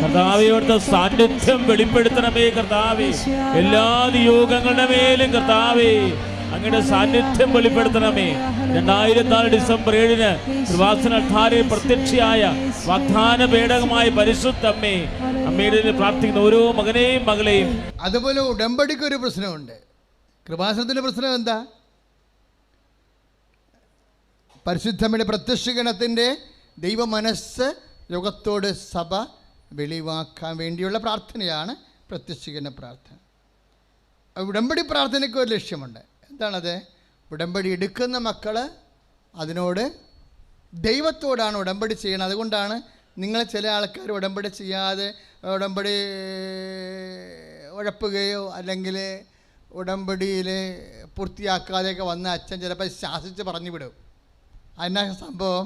കർത്താവേ, സാന്നിധ്യം വെളിപ്പെടുത്തണമേ കർത്താവേ. എല്ലാ നിയോഗങ്ങളുടെ മേലും കർത്താവേ അങ്ങയുടെ സാന്നിധ്യം വെളിപ്പെടുത്തണമേ. 2004 ഡിസംബർ 7 കൃപാസന അൾത്താരയിൽ പ്രത്യക്ഷയായ വാഗ്ദാന പേടകമായ പരിശുദ്ധ അമ്മേ, അമ്മയുടെ പ്രാർത്ഥിക്കുന്ന ഓരോ മകനെയും മകളെയും. അതുപോലെ ഉടമ്പടിക്ക് ഒരു പ്രശ്നമുണ്ട്. കൃപാസനത്തിൻ്റെ പ്രശ്നം എന്താ? പരിശുദ്ധമ്മയുടെ പ്രത്യക്ഷീകരണത്തിൻ്റെ ദൈവ മനസ്സ് ലോകത്തോട് സഭ വെളിവാക്കാൻ വേണ്ടിയുള്ള പ്രാർത്ഥനയാണ് പ്രത്യക്ഷീകരണ പ്രാർത്ഥന. ഉടമ്പടി പ്രാർത്ഥനയ്ക്ക് ഒരു ലക്ഷ്യമുണ്ട്. എന്താണത്? ഉടമ്പടി എടുക്കുന്ന മക്കൾ അതിനോട് ദൈവത്തോടാണ് ഉടമ്പടി ചെയ്യണം. അതുകൊണ്ടാണ് നിങ്ങൾ ചില ആൾക്കാർ ഉടമ്പടി ചെയ്യാതെ ഉടമ്പടി ഉഴപ്പുകയോ അല്ലെങ്കിൽ ഉടമ്പടിയിൽ പൂർത്തിയാക്കാതെയൊക്കെ വന്ന അച്ഛൻ ചിലപ്പോൾ ശാസിച്ച് പറഞ്ഞു വിടും. അതിനാ സംഭവം?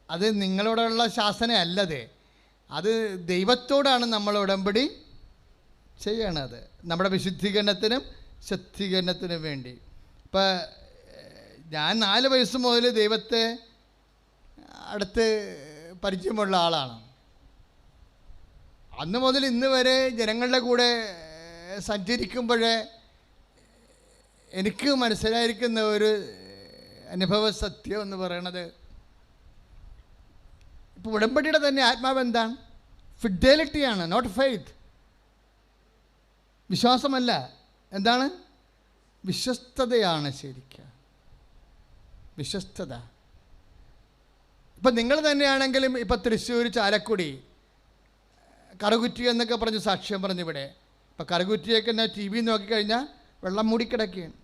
അത് നിങ്ങളോടുള്ള ശാസനയല്ലത്, അത് ദൈവത്തോടാണ് നമ്മൾ ഉടമ്പടി ചെയ്യണത്, നമ്മുടെ വിശുദ്ധീകരണത്തിനും ശുദ്ധീകരണത്തിനും വേണ്ടി. ഇപ്പം ഞാൻ 4 വയസ്സ് മുതൽ ദൈവത്തെ അടുത്ത് പരിചയമുള്ള ആളാണ്. അന്ന് മുതൽ ഇന്ന് വരെ ജനങ്ങളുടെ കൂടെ സഞ്ചരിക്കുമ്പോൾ എനിക്ക് മനസ്സിലായിരിക്കുന്ന ഒരു അനുഭവ സത്യം എന്ന് പറയണത്, ഇപ്പോൾ ഉടമ്പടിയുടെ തന്നെ ആത്മാവ് എന്താണ്? ഫിഡലിറ്റിയാണ്, നോട്ട് ഫെയ്ത്ത്. വിശ്വാസമല്ല, എന്താണ്? വിശ്വസ്തതയാണ്. ശരിക്കും വിശ്വസ്തത. ഇപ്പം നിങ്ങൾ തന്നെയാണെങ്കിലും ഇപ്പം തൃശ്ശൂർ, ചാലക്കുടി, കറുകുറ്റി എന്നൊക്കെ പറഞ്ഞ് സാക്ഷ്യം പറഞ്ഞിവിടെ. ഇപ്പം കറുകുറ്റിയൊക്കെ ഞാൻ TV നോക്കിക്കഴിഞ്ഞാൽ വെള്ളം മൂടിക്കിടക്കുകയാണ്.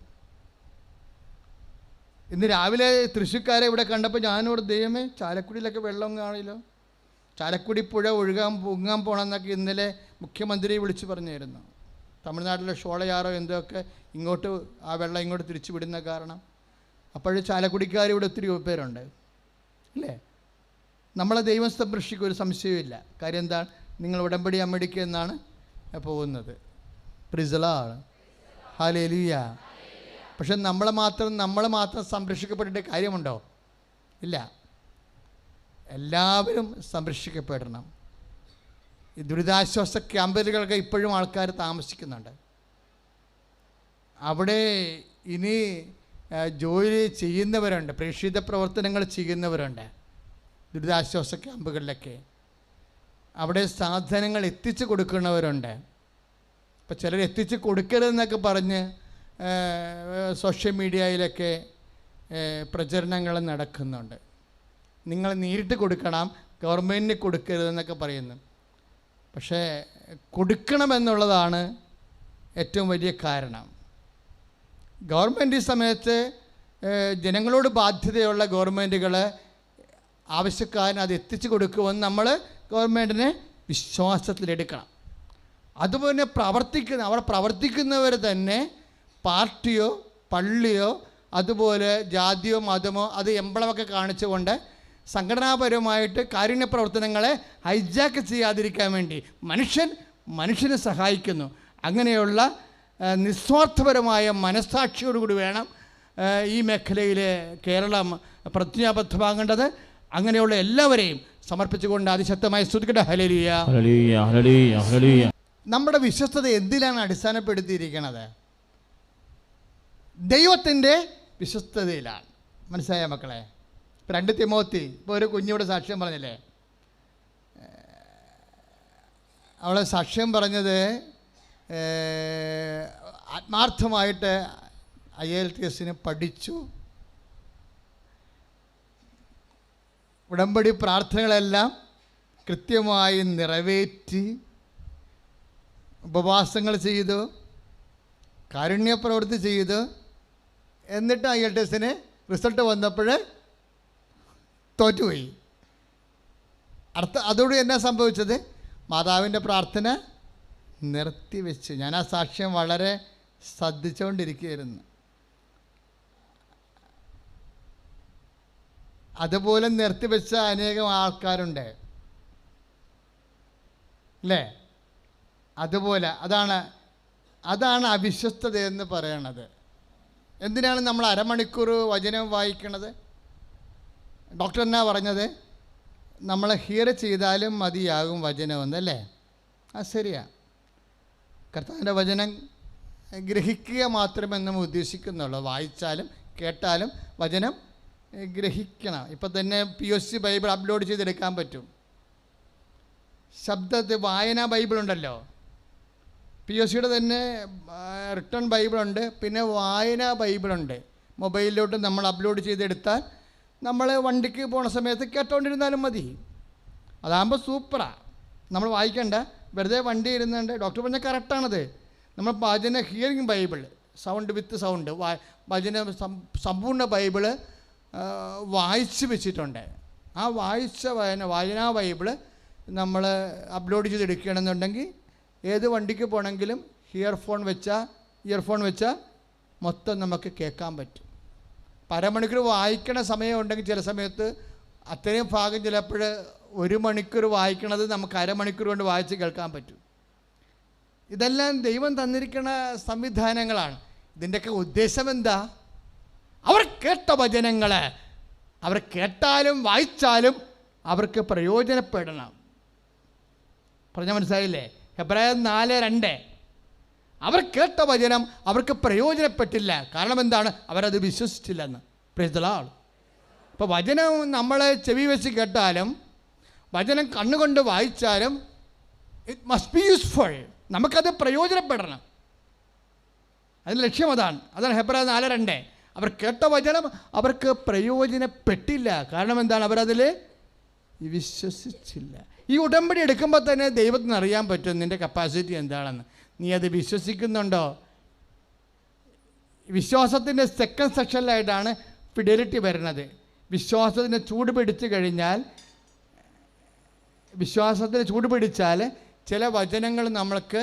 ഇന്ന് രാവിലെ തൃശ്ശൂർക്കാരെ ഇവിടെ കണ്ടപ്പോൾ ഞാനോട്, ദൈവമേ ചാലക്കുടിയിലൊക്കെ വെള്ളം കാണില്ലോ, ചാലക്കുടി പുഴ പൊങ്ങാൻ പോകണമെന്നൊക്കെ ഇന്നലെ മുഖ്യമന്ത്രി വിളിച്ച് പറഞ്ഞായിരുന്നു. തമിഴ്നാട്ടിലെ ഷോളയാറോ എന്തൊക്കെ ഇങ്ങോട്ട് ആ വെള്ളം ഇങ്ങോട്ട് തിരിച്ചു വിടുന്ന കാരണം. അപ്പോൾ ചാലക്കുടിക്കാർ ഇവിടെ ഒത്തിരി പേരുണ്ട് അല്ലേ? നമ്മളെ ദൈവം സംരക്ഷിക്കും, ഒരു സംശയമില്ല. കാര്യം എന്താണ്? നിങ്ങൾ ഉടമ്പടി അമ്മടിക്ക് എന്നാണ് പോകുന്നത്. പ്രിസലാണ്, ഹല്ലേലൂയ. പക്ഷെ നമ്മൾ മാത്രം സംരക്ഷിക്കപ്പെടേണ്ട കാര്യമുണ്ടോ? ഇല്ല. എല്ലാവരും സംരക്ഷിക്കപ്പെടണം. ഈ ദുരിതാശ്വാസ ക്യാമ്പുകളൊക്കെ ഇപ്പോഴും ആൾക്കാർ താമസിക്കുന്നുണ്ട്. അവിടെ ഇനി ജോലി ചെയ്യുന്നവരുണ്ട്, പ്രേക്ഷിത പ്രവർത്തനങ്ങൾ ചെയ്യുന്നവരുണ്ട് ദുരിതാശ്വാസ ക്യാമ്പുകളിലൊക്കെ. അവിടെ സാധനങ്ങൾ എത്തിച്ചു കൊടുക്കുന്നവരുണ്ട്. ഇപ്പോൾ ചിലർ എത്തിച്ച് കൊടുക്കരുതെന്നൊക്കെ പറഞ്ഞ് സോഷ്യൽ മീഡിയയിലൊക്കെ പ്രചരണങ്ങൾ നടക്കുന്നുണ്ട്. നിങ്ങൾ നേരിട്ട് കൊടുക്കണം, ഗവൺമെൻറ്റിന് കൊടുക്കരുതെന്നൊക്കെ പറയുന്നു. പക്ഷേ കൊടുക്കണമെന്നുള്ളതാണ് ഏറ്റവും വലിയ കാരണം. ഗവൺമെൻറ് ഈ സമയത്ത് ജനങ്ങളോട് ബാധ്യതയുള്ള ഗവൺമെൻറ്റുകൾ ആവശ്യക്കാരന് അത് എത്തിച്ചു കൊടുക്കുമെന്ന് നമ്മൾ ഗവൺമെൻറ്റിനെ വിശ്വാസത്തിലെടുക്കണം. അതുപോലെ അവിടെ പ്രവർത്തിക്കുന്നവർ തന്നെ പാർട്ടിയോ പള്ളിയോ അതുപോലെ ജാതിയോ മതമോ അത് എംബ്ലമൊക്കെ കാണിച്ചുകൊണ്ട് സംഘടനാപരമായിട്ട് കാരുണ്യ പ്രവർത്തനങ്ങളെ ഹൈജാക്ക് ചെയ്യാതിരിക്കാൻ വേണ്ടി മനുഷ്യനെ സഹായിക്കുന്നു. അങ്ങനെയുള്ള നിസ്വാർത്ഥപരമായ മനസ്സാക്ഷിയോടുകൂടി വേണം ഈ മേഖലയിൽ കേരളം പ്രതിജ്ഞാബദ്ധമാകേണ്ടത്. അങ്ങനെയുള്ള എല്ലാവരെയും സമർപ്പിച്ചുകൊണ്ട് അതിശക്തമായി സ്തുതിക്കട്ടെ. Hallelujah, hallelujah, hallelujah, hallelujah. നമ്മുടെ വിശ്വസ്തത എന്തിലാണ് അടിസ്ഥാനപ്പെടുത്തിയിരിക്കുന്നത്? ദൈവത്തിൻ്റെ വിശ്വസ്തതയിലാണ്. മനസ്സിലായ മക്കളെ? 2 തിമോത്തി, ഇപ്പോൾ ഒരു കുഞ്ഞിവിടെ സാക്ഷ്യം പറഞ്ഞില്ലേ, അവളെ സാക്ഷ്യം പറഞ്ഞത് ആത്മാർത്ഥമായിട്ട് IELTS പഠിച്ചു, ഉടമ്പടി പ്രാർത്ഥനകളെല്ലാം കൃത്യമായി നിറവേറ്റി, ഉപവാസങ്ങൾ ചെയ്തു, കാരുണ്യപ്രവൃത്തി ചെയ്തു. എന്നിട്ട് IELTS റിസൾട്ട് വന്നപ്പോൾ തോറ്റുപോയി. അതോട് എന്നാ സംഭവിച്ചത്? മാതാവിൻ്റെ പ്രാർത്ഥന നിർത്തിവെച്ച്. ഞാൻ ആ സാക്ഷ്യം വളരെ ശ്രദ്ധിച്ചുകൊണ്ടിരിക്കുകയായിരുന്നു. അതുപോലെ നിർത്തിവെച്ച അനേകം ആൾക്കാരുണ്ട് അല്ലേ? അതുപോലെ അതാണ് അവിശ്വസ്തത എന്ന് പറയണത്. എന്തിനാണ് നമ്മൾ അരമണിക്കൂർ വചനം വായിക്കണത്? ഡോക്ടർ എന്നാ പറഞ്ഞത്? നമ്മൾ ഹിയർ ചെയ്താലും മതിയാകും വചനമെന്നല്ലേ? അത് ശരിയാ. കർത്താവിൻ്റെ വചനം ഗ്രഹിക്കുക മാത്രമേ നമ്മൾ ഉദ്ദേശിക്കുന്നുള്ളൂ. വായിച്ചാലും കേട്ടാലും വചനം ഗ്രഹിക്കണം. ഇപ്പം തന്നെ POC ബൈബിൾ അപ്ലോഡ് ചെയ്തെടുക്കാൻ പറ്റും. ശബ്ദത്തിൽ വായനാ ബൈബിളുണ്ടല്ലോ, POCയുടെ തന്നെ റിട്ടേൺ ബൈബിളുണ്ട്, പിന്നെ വായനാ ബൈബിളുണ്ട്. മൊബൈലിലോട്ട് നമ്മൾ അപ്ലോഡ് ചെയ്തെടുത്താൽ നമ്മൾ വണ്ടിക്ക് പോണ സമയത്ത് കേട്ടോണ്ടിരുന്നാലും മതി. അതാകുമ്പോൾ സൂപ്പറാണ്. നമ്മൾ വായിക്കണ്ട, വെറുതെ വണ്ടി ഇരുന്നുണ്ട്. ഡോക്ടർ പറഞ്ഞാൽ കറക്റ്റാണത്. നമ്മൾ വചന hearing Bible, sound with sound, വചന സമ്പൂർണ്ണ ബൈബിള് വായിച്ച് വെച്ചിട്ടുണ്ട്. ആ വായനാ ബൈബിള് നമ്മൾ അപ്ലോഡ് ചെയ്തെടുക്കുകയാണെന്നുണ്ടെങ്കിൽ ഏത് വണ്ടിക്ക് പോകണമെങ്കിലും ഇയർഫോൺ വെച്ചാൽ മൊത്തം നമുക്ക് കേൾക്കാൻ പറ്റും. അരമണിക്കൂർ വായിക്കണ സമയം ഉണ്ടെങ്കിൽ ചില സമയത്ത് അത്രയും ഭാഗം ചിലപ്പോൾ 1 മണിക്കൂർ വായിക്കണത് നമുക്ക് അരമണിക്കൂർ കൊണ്ട് വായിച്ച് കേൾക്കാൻ പറ്റും. ഇതെല്ലാം ദൈവം തന്നിരിക്കുന്ന സംവിധാനങ്ങളാണ്. ഇതിൻ്റെയൊക്കെ ഉദ്ദേശം എന്താ? അവർ കേട്ട വചനങ്ങൾ അവർ കേട്ടാലും വായിച്ചാലും അവർക്ക് പ്രയോജനപ്പെടണം. പറഞ്ഞാൽ മനസ്സിലായില്ലേ? ഹെബ്രായർ 4:2. അവർ കേട്ട വചനം അവർക്ക് പ്രയോജനപ്പെട്ടില്ല. കാരണം എന്താണ്? അവരത് വിശ്വസിച്ചില്ലെന്ന്. Price the Lord. ഇപ്പോൾ വചനം നമ്മൾ ചെവി വെച്ച് കേട്ടാലും വചനം കണ്ണുകൊണ്ട് വായിച്ചാലും ഇറ്റ് മസ്റ്റ് ബി യൂസ്ഫുൾ. നമുക്കത് പ്രയോജനപ്പെടണം. അതിൻ്റെ ലക്ഷ്യം അതാണ് ഹെബ്രായർ 4:2. അവർ കേട്ട വചനം അവർക്ക് പ്രയോജനപ്പെട്ടില്ല. കാരണം എന്താണ്? അവരതിൽ വിശ്വസിച്ചില്ല. ഈ ഉടമ്പടി എടുക്കുമ്പോൾ തന്നെ ദൈവത്തിന് അറിയാൻ പറ്റും നിൻ്റെ കപ്പാസിറ്റി എന്താണെന്ന്. നീ അത് വിശ്വസിക്കുന്നുണ്ടോ? വിശ്വാസത്തിൻ്റെ സെക്കൻഡ് സെക്ഷനിലായിട്ടാണ് ഫിഡലിറ്റി വരുന്നത്. വിശ്വാസത്തിന് ചൂട് പിടിച്ചാൽ ചില വചനങ്ങൾ നമ്മൾക്ക്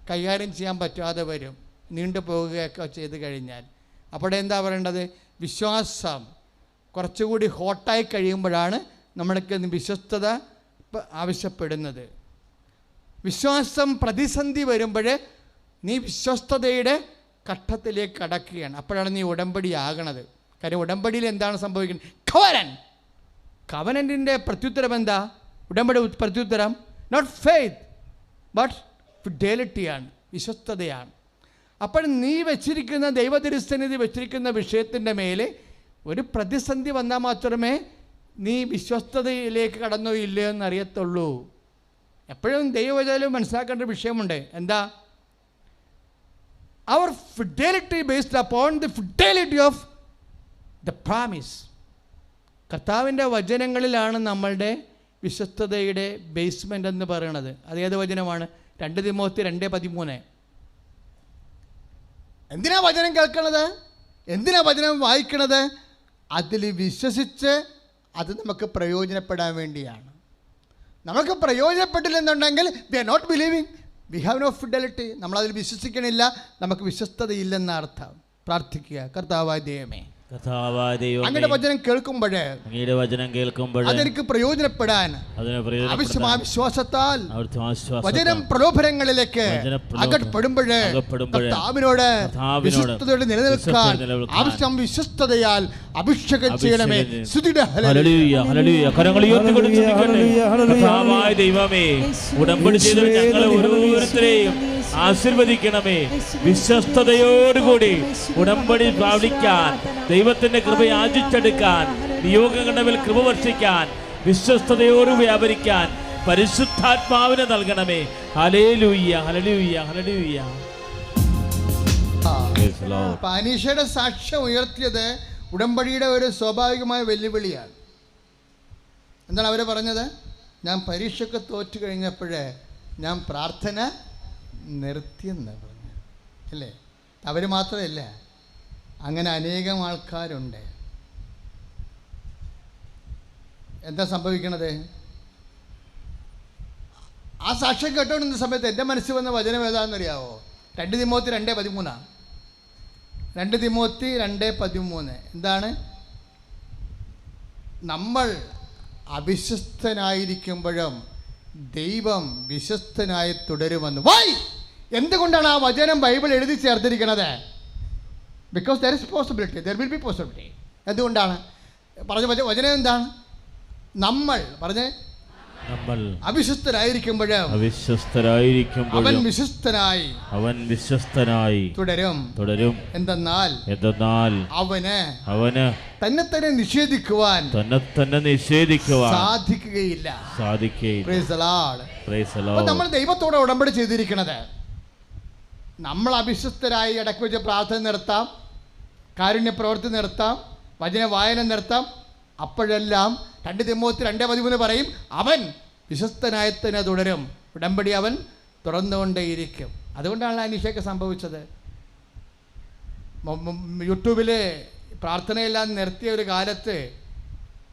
കൈകാര്യം ചെയ്യാൻ പറ്റാതെ വരും, നീണ്ടു പോവുകയൊക്കെ ചെയ്ത് കഴിഞ്ഞാൽ. അപ്പോൾ എന്താ പറയേണ്ടത്? വിശ്വാസം കുറച്ചുകൂടി ഹോട്ടായി കഴിയുമ്പോഴാണ് നമ്മൾക്ക് വിശ്വസ്തത ആവശ്യപ്പെടുന്നത്. വിശ്വാസം പ്രതിസന്ധി വരുമ്പോൾ നീ വിശ്വസ്തതയുടെ ഘട്ടത്തിലേക്ക് കടക്കുകയാണ്. അപ്പോഴാണ് നീ ഉടമ്പടി ആകണത്. കാര്യം ഉടമ്പടിയിൽ എന്താണ് സംഭവിക്കുന്നത്? കവനൻറ്റിൻ്റെ പ്രത്യുത്തരം എന്താ? ഉടമ്പടി പ്രത്യുത്തരം നോട്ട് ഫെയ്ത്ത് ബട്ട് ഫിഡലിറ്റിയാണ്, വിശ്വസ്തതയാണ്. അപ്പോൾ നീ വെച്ചിരിക്കുന്ന ദൈവതിരുസന്നിധി വെച്ചിരിക്കുന്ന വിഷയത്തിൻ്റെ മേലെ ഒരു പ്രതിസന്ധി വന്നാൽ മാത്രമേ നീ വിശ്വസ്തതയിലേക്ക് കടന്നോ ഇല്ലയോ എന്നറിയത്തുള്ളൂ. എപ്പോഴും ദൈവവചനം മനസ്സിലാക്കേണ്ട വിഷയമുണ്ട്. എന്താ? അവർ fidelity based upon the fidelity of the promise. കർത്താവിൻ്റെ വചനങ്ങളിലാണ് നമ്മളുടെ വിശ്വസ്തതയുടെ ബേസ്മെൻ്റ് എന്ന് പറയുന്നത്. അതേത് വചനമാണ്? 2 തിമോത്തി 2:13. എന്തിനാ വചനം കേൾക്കണത്? എന്തിനാ വചനം വായിക്കണത്? അതിൽ വിശ്വസിച്ച് അത് നമുക്ക് പ്രയോജനപ്പെടാൻ വേണ്ടിയാണ്. നമുക്ക് പ്രയോജനപ്പെട്ടില്ലെന്നുണ്ടെങ്കിൽ we are not believing, we have no fidelity. നമ്മളതിൽ വിശ്വസിക്കണില്ല, നമുക്ക് വിശ്വസ്തതയില്ലെന്ന അർത്ഥം. പ്രാർത്ഥിക്കുക. കർത്താവായ ദൈവമേ, അങ്ങയുടെ വചനം കേൾക്കുമ്പോഴേ അതെനിക്ക് പ്രയോജനപ്പെടാൻ വിശ്വാസത്താൽ വചനം പ്രലോഭനങ്ങളിലേക്ക് അകപ്പെടുമ്പോഴേ കർത്താവിനോട് വിശ്വസ്തയോടെ നിലനിൽക്കാൻ ആവശ്യം വിശ്വസ്തതയാൽ അഭിഷേകം ചെയ്യണമേ. ദൈവമേ, ഉടമ്പടി ചെയ്ത ഞങ്ങളെ ഓരോരുത്തരെയും ആശീർവദിക്കണമേ. വിശ്വസ്തയോടുകൂടി ഉടമ്പടി പാലിക്കാൻ, ദൈവത്തിന്റെ കൃപ യാചിച്ചെടുക്കാൻ, നിയോഗങ്ങളുടെ മേൽ കൃപ വർഷിക്കാൻ, വിശ്വസ്തയോട് വ്യാപരിക്കാൻ പരിശുദ്ധാത്മാവിനെ നൽകണമേ. Hallelujah, hallelujah, hallelujah. അനീഷയുടെ സാക്ഷ്യം ഉയർത്തിയത് ഉടമ്പടിയുടെ ഒരു സ്വാഭാവികമായ വെല്ലുവിളിയാണ്. എന്താണ് അവർ പറഞ്ഞത്? ഞാൻ പരീക്ഷയ്ക്ക് തോറ്റു കഴിഞ്ഞപ്പോഴേ ഞാൻ പ്രാർത്ഥന നിർത്തിയെന്ന് പറഞ്ഞു, അല്ലേ? അവർ മാത്രമല്ല, അങ്ങനെ അനേകം ആൾക്കാരുണ്ട്. എന്താ സംഭവിക്കണത്? ആ സാക്ഷ്യം കേട്ടോണ്ടിരുന്ന സമയത്ത് എൻ്റെ മനസ്സിൽ വന്ന വചനം ഏതാണെന്നറിയാവോ? 2 തിമോത്തി 2:13. 2 തിമോത്തി 2:13 എന്താണ്? നമ്മൾ അവിശ്വസ്തനായിരിക്കുമ്പോഴും ദൈവം വിശ്വസ്തനായി തുടരുമെന്ന്. എന്തുകൊണ്ടാണ് ആ വചനം ബൈബിൾ എഴുതി ചേർത്തിരിക്കുന്നത്? Because there is possibility, there will be possibility. എന്തുകൊണ്ടാണ് പറഞ്ഞ വചനം എന്താണ്? നമ്മൾ അവിശ്വസ്തരായിരിക്കുമ്പോഴും അവൻ വിശ്വസ്തനായി തുടരും. എന്തെന്നാൽ അവന് തന്നെ നിഷേധിക്കുവാൻ സാധിക്കുകയില്ല. നമ്മൾ ദൈവത്തോടെ ഉടമ്പടി ചെയ്തിരിക്കുന്നത്, നമ്മൾ അവിശ്വസ്തരായി ഇടയ്ക്ക് വെച്ച് പ്രാർത്ഥന നിർത്താം, കാരുണ്യ പ്രവൃത്തി നിർത്താം, വചന വായന നിർത്താം. അപ്പോഴെല്ലാം 2 തിമോത്തി 2:13 പറയും, അവൻ വിശ്വസ്തനായി തന്നെ തുടരും. ഉടമ്പടി അവൻ തുറന്നുകൊണ്ടേയിരിക്കും. അതുകൊണ്ടാണ് അനീഷയ്ക്ക് സംഭവിച്ചത്. യൂട്യൂബിൽ പ്രാർത്ഥനയെല്ലാം നിർത്തിയ ഒരു കാലത്ത്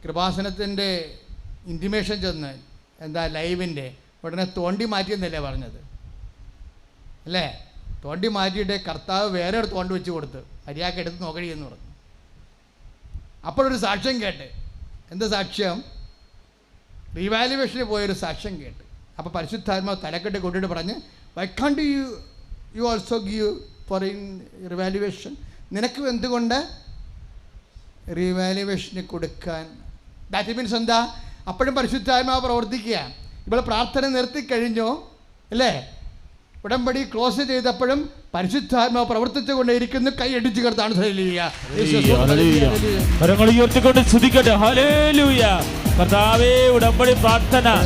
കൃപാസനത്തിൻ്റെ ഇൻറ്റിമേഷൻ ചെന്ന് ലൈവിൻ്റെ ഉടനെ തോണ്ടി മാറ്റിയെന്നല്ലേ പറഞ്ഞത്, അല്ലേ? തോണ്ടി മാറ്റിയിട്ട് കർത്താവ് വേറെ ഒരു തോണ്ടി വെച്ച് കൊടുത്ത് മര്യാദക്ക് എടുത്ത് നോക്കടിയെന്ന് പറഞ്ഞു. അപ്പോഴൊരു സാക്ഷ്യം കേട്ട്. എന്താ സാക്ഷ്യം? റീവാലുവേഷന് പോയൊരു സാക്ഷ്യം കേട്ട്. അപ്പോൾ പരിശുദ്ധാത്മാവ് തലക്കെട്ട് കൊണ്ടിട്ട് പറഞ്ഞ്, why can't you also give for revaluation? നിനക്ക് എന്തുകൊണ്ട് റീവാലുവേഷന് കൊടുക്കാൻ? ദാറ്റ് മീൻസ് എന്താ? അപ്പോഴും പരിശുദ്ധാത്മാവ് പ്രവർത്തിക്കുക. ഇപ്പോൾ പ്രാർത്ഥന നിർത്തിക്കഴിഞ്ഞോ, അല്ലേ? ഉടമ്പടി ക്ലോസ് ചെയ്തപ്പോഴും പരിശുദ്ധാത്മാവ് പ്രവർത്തിച്ചു കൊണ്ടേയിരിക്കുന്നു. കൈയടിച്ചു കിടത്താണ്.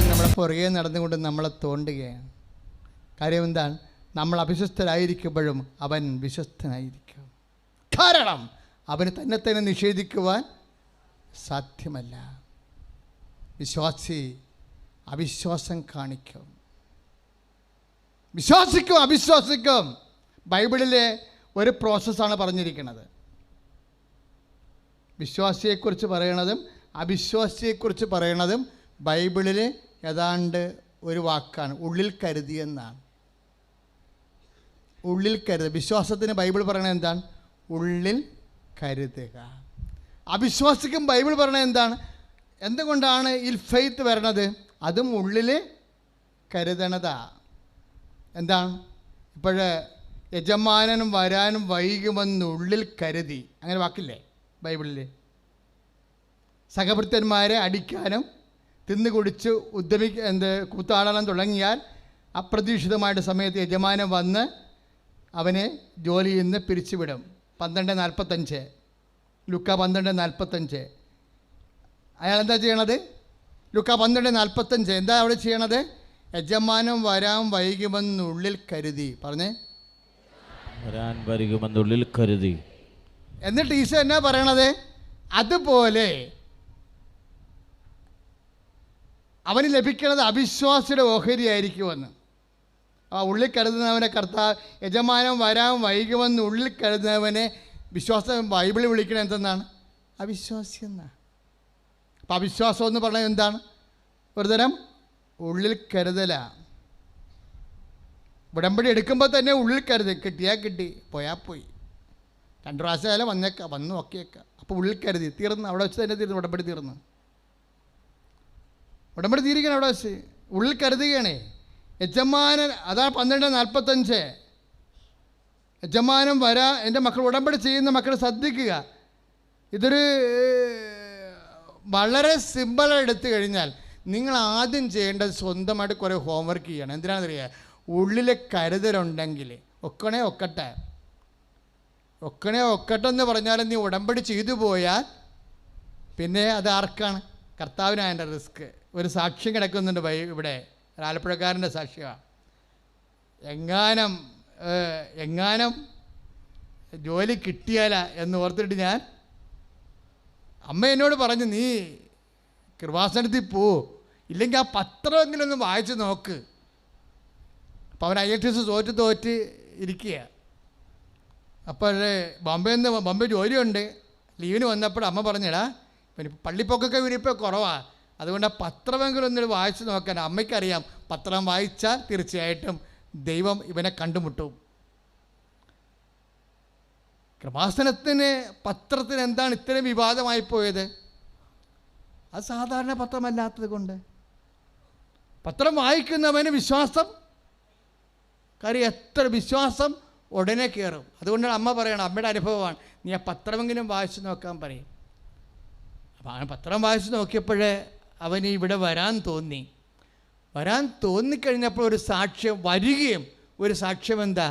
നമ്മുടെ പുറകെ നടന്നുകൊണ്ട് നമ്മളെ തോണ്ടുകയാണ്. കാര്യം എന്താണ്? നമ്മൾ അവിശ്വസ്തരായിരിക്കുമ്പോഴും അവൻ വിശ്വസ്തനായിരിക്കും. കാരണം അവന് തന്നെ നിഷേധിക്കുവാൻ സാധ്യമല്ല. വിശ്വാസി അവിശ്വാസം കാണിക്കും, വിശ്വാസിക്കും അവിശ്വാസിക്കും. ബൈബിളിലെ ഒരു പ്രോസസ്സാണ് പറഞ്ഞിരിക്കുന്നത്. വിശ്വാസിയെക്കുറിച്ച് പറയണതും അവിശ്വാസിയെക്കുറിച്ച് പറയണതും ബൈബിളിൽ ഏതാണ്ട് ഒരു വാക്കാണ്, ഉള്ളിൽ കരുതിയെന്നാണ്. ഉള്ളിൽ കരുതുക. വിശ്വാസത്തിന് ബൈബിൾ പറയണത് എന്താണ്? ഉള്ളിൽ കരുതുക. അവിശ്വാസിക്കും ബൈബിൾ പറയണത് എന്താണ്? എന്തുകൊണ്ടാണ് ഇൽ ഫെയ്ത്ത് വരണത്? അതും ഉള്ളിൽ കരുതണതാ. എന്താണ്? ഇപ്പോഴ് യജമാനനും വരാനും വൈകുമെന്നുള്ളിൽ കരുതി, അങ്ങനെ വാക്കില്ലേ ബൈബിളിൽ? സഹഭൃത്യന്മാരെ അടിക്കാനും തിന്നു കുടിച്ച് കൂത്താടാനും തുടങ്ങിയാൽ അപ്രതീക്ഷിതമായിട്ട് സമയത്ത് യജമാനൻ വന്ന് അവനെ ജോലിയിൽ നിന്ന് പിരിച്ചുവിടും. 12:45 ലുക്ക 12:45. അയാൾ എന്താ ചെയ്യണത്? ലുക്ക 12:45 എന്താ അവിടെ ചെയ്യണത്? യജമാനം വരാൻ വൈകുമെന്നുള്ളിൽ കരുതി. പറഞ്ഞേ, വരാൻ വൈകുമെന്നുള്ളിൽ കരുതി. എന്നിട്ട് ഈശോ എന്നാ പറയണത്? അതുപോലെ അവന് ലഭിക്കുന്നത് അവിശ്വാസിയുടെ ഓഹരിയായിരിക്കുമെന്ന്. ആ ഉള്ളിൽ കരുതുന്നവനെ കർത്താവ് യജമാനം വരാൻ വൈകുമെന്ന് ഉള്ളിൽ കരുതുന്നവനെ വിശ്വാസം ബൈബിളിൽ വിളിക്കണത് എന്തെന്നാണ്? അവിശ്വാസി എന്നാണ്. അപ്പം അവിശ്വാസം എന്ന് പറഞ്ഞാൽ എന്താണ്? ഒരു തരം ഉള്ളിൽ കരുതലാണ്. ഉടമ്പടി എടുക്കുമ്പോൾ തന്നെ ഉള്ളിൽ കരുതൽ. കിട്ടിയാൽ കിട്ടി, പോയാൽ പോയി. 2 പ്രാവശ്യം ആയാലും വന്നു നോക്കിയേക്കാം. അപ്പോൾ ഉള്ളിൽ കരുതി തീർന്ന്, അവിടെ വെച്ച് തന്നെ തീർന്നു, ഉടമ്പടി തീർന്നു. ഉടമ്പടി തീരുകയാണ് അവിടെ വെച്ച്, ഉള്ളിൽ കരുതുകയാണേ. യജമാനൻ, അതാണ് 12:45. യജമാനം എൻ്റെ മക്കൾ ഉടമ്പടി ചെയ്യുന്ന മക്കൾ ശ്രദ്ധിക്കുക. ഇതൊരു വളരെ സിമ്പിളായി എടുത്തു കഴിഞ്ഞാൽ നിങ്ങൾ ആദ്യം ചെയ്യേണ്ടത് സ്വന്തമായിട്ട് കുറേ ഹോംവർക്ക് ചെയ്യണം. എന്തിനാണെന്നറിയുക? ഉള്ളിലെ കരുതലുണ്ടെങ്കിൽ ഒക്കണേ ഒക്കട്ടെ എന്ന് പറഞ്ഞാൽ നീ ഉടമ്പടി ചെയ്തു പോയാൽ പിന്നെ അത് ആർക്കാണ്? കർത്താവിനാണ് അതിൻ്റെ റിസ്ക്. ഒരു സാക്ഷ്യം കിടക്കുന്നുണ്ട് ഇവിടെ, ആലപ്പുഴക്കാരൻ്റെ സാക്ഷ്യമാണ്. എങ്ങാനും ജോലി കിട്ടിയാല എന്ന് ഓർത്തിട്ട് അമ്മ എന്നോട് പറഞ്ഞു, നീ കൃപാസനത്തിൽ പോ, ഇല്ലെങ്കിൽ ആ പത്രമെങ്കിലും ഒന്ന് വായിച്ച് നോക്ക്. അപ്പോൾ അവൻ IITS തോറ്റ് ഇരിക്കുക. അപ്പോൾ ബോംബെ ജോലിയുണ്ട്. ലീവിന് വന്നപ്പോൾ അമ്മ പറഞ്ഞടാ, പിന്നെ പള്ളിപ്പൊക്കൊക്കെ ഇവരിപ്പോൾ കുറവാണ്, അതുകൊണ്ട് ആ പത്രമെങ്കിലും ഒന്ന് വായിച്ച് നോക്കാൻ. അമ്മയ്ക്കറിയാം പത്രം വായിച്ചാൽ തീർച്ചയായിട്ടും ദൈവം ഇവനെ കണ്ടുമുട്ടും. കൃപാസനത്തിന് പത്രത്തിന് എന്താണ് ഇത്രയും വിവാദമായി പോയത്? അത് സാധാരണ പത്രമല്ലാത്തത് കൊണ്ട്. പത്രം വായിക്കുന്നവന് വിശ്വാസം, കാര്യം എത്ര വിശ്വാസം ഉടനെ കയറും. അതുകൊണ്ടാണ് അമ്മ പറയണം, അമ്മയുടെ അനുഭവമാണ്, നീ ആ പത്രമെങ്കിലും വായിച്ച് നോക്കാൻ പറയും. അപ്പോൾ അവൻ പത്രം വായിച്ച് നോക്കിയപ്പോഴേ അവന് ഇവിടെ വരാൻ തോന്നിക്കഴിഞ്ഞപ്പോൾ ഒരു സാക്ഷ്യം വരികയും, ഒരു സാക്ഷ്യം എന്താ?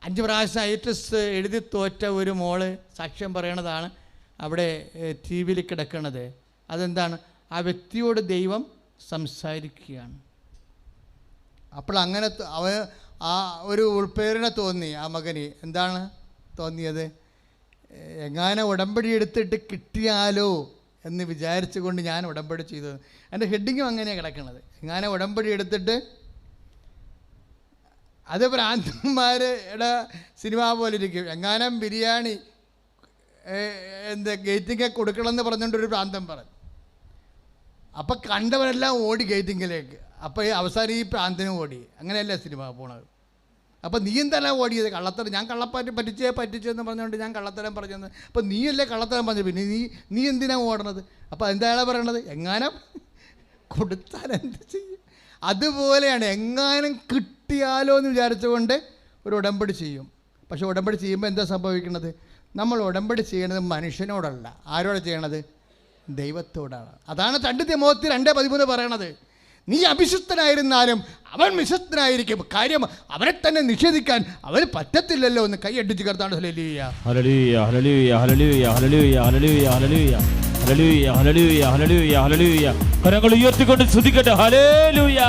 5 പ്രാവശ്യം IITS എഴുതി തോറ്റ ഒരു മോള് സാക്ഷ്യം പറയണതാണ് അവിടെ TV കിടക്കുന്നത്. അതെന്താണ്? ആ വ്യക്തിയോട് ദൈവം സംസാരിക്കുകയാണ്. അപ്പോൾ അങ്ങനെ ആ ഒരു ഉൾപ്പേരണ തോന്നി ആ മകന്. എന്താണ് തോന്നിയത്? എങ്ങാനും ഉടമ്പടി എടുത്തിട്ട് കിട്ടിയാലോ എന്ന് വിചാരിച്ചുകൊണ്ട് ഞാൻ ഉടമ്പടി ചെയ്തത്. എൻ്റെ ഹെഡിങ്ങും അങ്ങനെയാണ് കിടക്കുന്നത്. എങ്ങാനും ഉടമ്പടി എടുത്തിട്ട്, അത് ഭ്രാന്തന്മാരുടെ സിനിമ പോലെ ഇരിക്കും. എങ്ങാനും ബിരിയാണി ഗേറ്റിങ്ങെ കൊടുക്കണമെന്ന് പറഞ്ഞുകൊണ്ടൊരു ഭ്രാന്തൻ പറഞ്ഞു. അപ്പം കണ്ടവരെല്ലാം ഓടി ഗേറ്റിങ്ങിലേക്ക്. അപ്പോൾ അവസാനം ഈ ഭ്രാന്തനും ഓടി. അങ്ങനെയല്ല സിനിമ പോണത്. അപ്പം നീ എന്തെല്ലാം ഓടിയത്? കള്ളത്തരം, ഞാൻ പറ്റിച്ചെന്ന് പറഞ്ഞുകൊണ്ട് ഞാൻ കള്ളത്തരം പറഞ്ഞെന്ന്. അപ്പം നീയല്ലേ കള്ളത്തരം പറഞ്ഞു, പിന്നെ നീ എന്തിനാണ് ഓടണത്? അപ്പോൾ എന്താണ് പറയണത്? എങ്ങാനും കൊടുത്താൽ എന്ത് ചെയ്യും? അതുപോലെയാണ്, എങ്ങാനും കിട്ടിയാലോ എന്ന് വിചാരിച്ചുകൊണ്ട് ഒരു ഉടമ്പടി ചെയ്യും. പക്ഷെ ഉടമ്പടി ചെയ്യുമ്പോൾ എന്താ സംഭവിക്കുന്നത്? നമ്മൾ ഉടമ്പടി ചെയ്യണത് മനുഷ്യനോടല്ല. ആരോട് ചെയ്യണത്? ദൈവത്തോടാണ്. അതാണ് 2 തിമോത്തി 2:13 പറയണത്. നീ അഭിശുദ്ധനായിരുന്നാലും അവൻ വിശുദ്ധനായിരിക്കും. കാര്യം അവനെ തന്നെ നിഷേധിക്കാൻ അവന് പറ്റത്തില്ലല്ലോ എന്ന് കൈയടിച്ച് കർത്താവ്. Hallelujah, hallelujah, hallelujah, hallelujah, hallelujah, hallelujah, hallelujah, hallelujah, hallelujah, hallelujah, hallelujah. കരങ്ങൾ ഉയർത്തിക്കൊണ്ട് സ്തുതിക്കട്ടെ. ഹല്ലേലൂയ.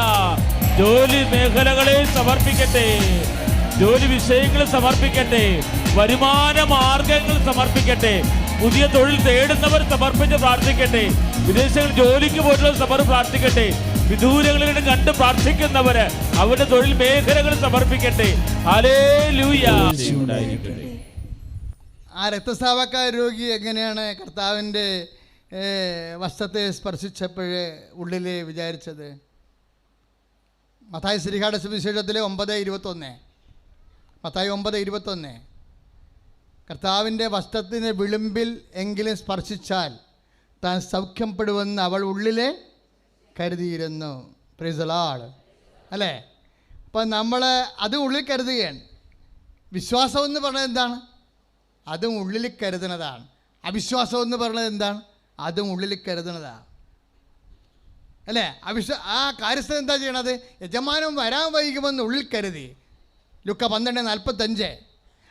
ജോലി മേഖലകളെ സമർപ്പിക്കട്ടെ, ജോലി വിഷയങ്ങൾ സമർപ്പിക്കട്ടെ, വരുമാന മാർഗങ്ങൾ സമർപ്പിക്കട്ടെ, പുതിയ തൊഴിൽ തേടുന്നവർ സമർപ്പിച്ച് പ്രാർത്ഥിക്കട്ടെ, വിദേശങ്ങളിൽ ജോലിക്ക് പോയിട്ടുള്ള പ്രാർത്ഥിക്കട്ടെ, വിദൂരങ്ങളിൽ കണ്ട് പ്രാർത്ഥിക്കുന്നവര് അവരുടെ തൊഴിൽ മേഖലകൾ സമർപ്പിക്കട്ടെ. ഹല്ലേലൂയ. ആ രക്തസ്രാവക്കാര രോഗി എങ്ങനെയാണ് കർത്താവിൻ്റെ വസ്ത്രത്തെ സ്പർശിച്ചപ്പോഴേ ഉള്ളിൽ വിചാരിച്ചത്? മത്തായി ശ്രീഹാട സുവിശേഷത്തിൽ 9:21, മത്തായി 9:21, കർത്താവിൻ്റെ വസ്ത്രത്തിൻ്റെ വിളിമ്പിൽ എങ്കിലും സ്പർശിച്ചാൽ താൻ സൗഖ്യപ്പെടുമെന്ന് അവൾ ഉള്ളിലെ കരുതിയിരുന്നു. Praise the Lord. അല്ലേ? അപ്പം നമ്മൾ അത് ഉള്ളിൽ കരുതുകയാണ്. വിശ്വാസം എന്ന് പറയുന്നത് എന്താണ്? അതും ഉള്ളിൽ കരുതുന്നതാണ്. അവിശ്വാസം എന്ന് പറയുന്നത് എന്താണ്? അതും ഉള്ളിൽ കരുതുന്നതാണ്. അല്ലേ? ആ കാര്യസ്ഥൻ എന്താ ചെയ്യണത്? യജമാനം വരാൻ വൈകുമെന്ന് ഉള്ളിൽ കരുതി. ലുക്ക 12:45,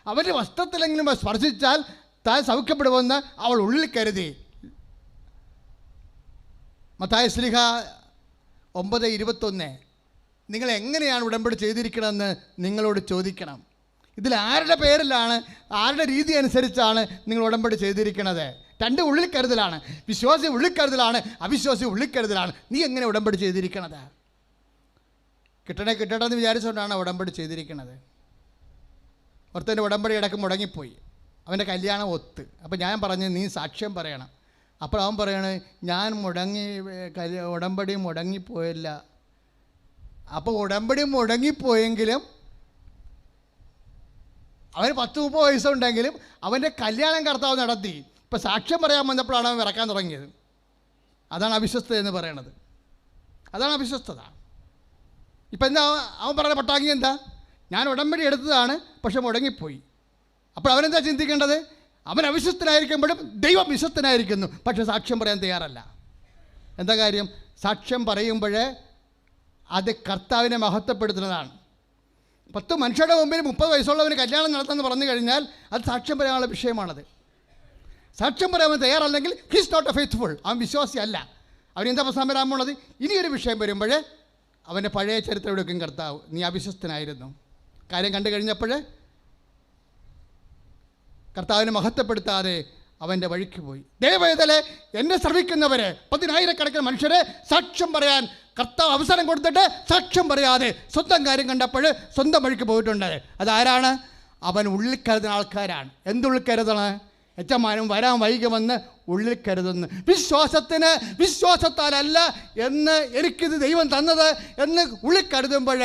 അവൻ്റെ വസ്ത്രത്തിലെങ്കിലും സ്പർശിച്ചാൽ താൻ സൗഖ്യപ്പെടുമെന്ന് അവൾ ഉള്ളിൽ കരുതി. മത്തായി ശ്ലീഹ 9:21, നിങ്ങൾ എങ്ങനെയാണ് ഉടമ്പടി ചെയ്തിരിക്കണമെന്ന് നിങ്ങളോട് ചോദിക്കണം. ഇതിൽ ആരുടെ പേരിലാണ്, ആരുടെ രീതി അനുസരിച്ചാണ് നിങ്ങൾ ഉടമ്പടി ചെയ്തിരിക്കുന്നത്? 2 ഉള്ളിൽ കരുതലാണ്. വിശ്വാസി ഉള്ളിൽ കരുതലാണ്, അവിശ്വാസി ഉള്ളിൽ കരുതലാണ്. നീ എങ്ങനെ ഉടമ്പടി ചെയ്തിരിക്കണത്? കിട്ടണമെന്ന് വിചാരിച്ചുകൊണ്ടാണ് ഉടമ്പടി ചെയ്തിരിക്കുന്നത്. ഒരുത്തൻ്റെ ഉടമ്പടി ഇടയ്ക്ക് മുടങ്ങിപ്പോയി, അവൻ്റെ കല്യാണം ഒത്ത്. അപ്പോൾ ഞാൻ പറഞ്ഞു നീ സാക്ഷ്യം പറയണം. അപ്പോൾ അവൻ പറയണേ ഞാൻ ഉടമ്പടി മുടങ്ങിപ്പോയില്ല. അപ്പോൾ ഉടമ്പടി മുടങ്ങിപ്പോയെങ്കിലും അവന് 10-30 വയസ്സുണ്ടെങ്കിലും അവൻ്റെ കല്യാണം കർത്താവ് നടത്തി. ഇപ്പം സാക്ഷ്യം പറയാൻ വന്നപ്പോഴാണ് അവൻ വിറക്കാൻ തുടങ്ങിയത്. അതാണ് അവിശ്വസ്തത എന്ന് പറയണത്. അതാണ് അവിശ്വസ്തത. ഇപ്പം എന്താ അവൻ പറയുന്ന പട്ടാങ്ങി എന്താ? ഞാൻ ഉടമ്പടി എടുത്തതാണ്, പക്ഷെ മുടങ്ങിപ്പോയി. അപ്പോൾ അവനെന്താ ചിന്തിക്കേണ്ടത്? അവൻ അവിശ്വസ്തനായിരിക്കുമ്പോഴും ദൈവം വിശ്വസ്തനായിരിക്കുന്നു, പക്ഷെ സാക്ഷ്യം പറയാൻ തയ്യാറല്ല. എന്താ കാര്യം? സാക്ഷ്യം പറയുമ്പോൾ അത് കർത്താവിനെ മഹത്വപ്പെടുത്തുന്നതാണ്. 10 മനുഷ്യരുടെ മുമ്പിൽ 30 വയസ്സുള്ളവന് കല്യാണം നടത്തുമെന്ന് പറഞ്ഞു കഴിഞ്ഞാൽ അത് സാക്ഷ്യം പറയാനുള്ള വിഷയമാണത്. സാക്ഷ്യം പറയാൻ തയ്യാറല്ലെങ്കിൽ ഹിസ് നോട്ട് എ ഫെയ്ത്ത്ഫുൾ, അവൻ വിശ്വാസി അല്ല. അവനെന്താ പ്രശ്നം വരാമുള്ളത്? ഇനിയൊരു വിഷയം വരുമ്പോൾ അവൻ്റെ പഴയ ചരിത്രം എടുക്കും കർത്താവ്, നീ അവിശ്വസ്തനായിരുന്നു. കാര്യം കണ്ടു കഴിഞ്ഞപ്പോൾ കർത്താവിനെ മഹത്വപ്പെടുത്താതെ അവൻ്റെ വഴിക്ക് പോയി. ദയവേദലെ എന്നെ ശ്രമിക്കുന്നവരെ 10,000-കണക്കിന് മനുഷ്യരെ സാക്ഷ്യം പറയാൻ കർത്താവ് അവസരം കൊടുത്തിട്ട് സാക്ഷ്യം പറയാതെ സ്വന്തം കാര്യം കണ്ടപ്പോൾ സ്വന്തം വഴിക്ക് പോയിട്ടുണ്ട്. അതാരാണ്? അവൻ ഉള്ളിൽ കരുതുന്ന ആൾക്കാരാണ്. എന്തുള്ളിൽ കരുതണം? യജമാനം വരാൻ വൈകുമെന്ന് ഉള്ളിൽ കരുതുന്നു. വിശ്വാസത്താലല്ല എന്ന് എനിക്കിത് ദൈവം തന്നത് എന്ന് ഉള്ളിൽ കരുതുമ്പോൾ,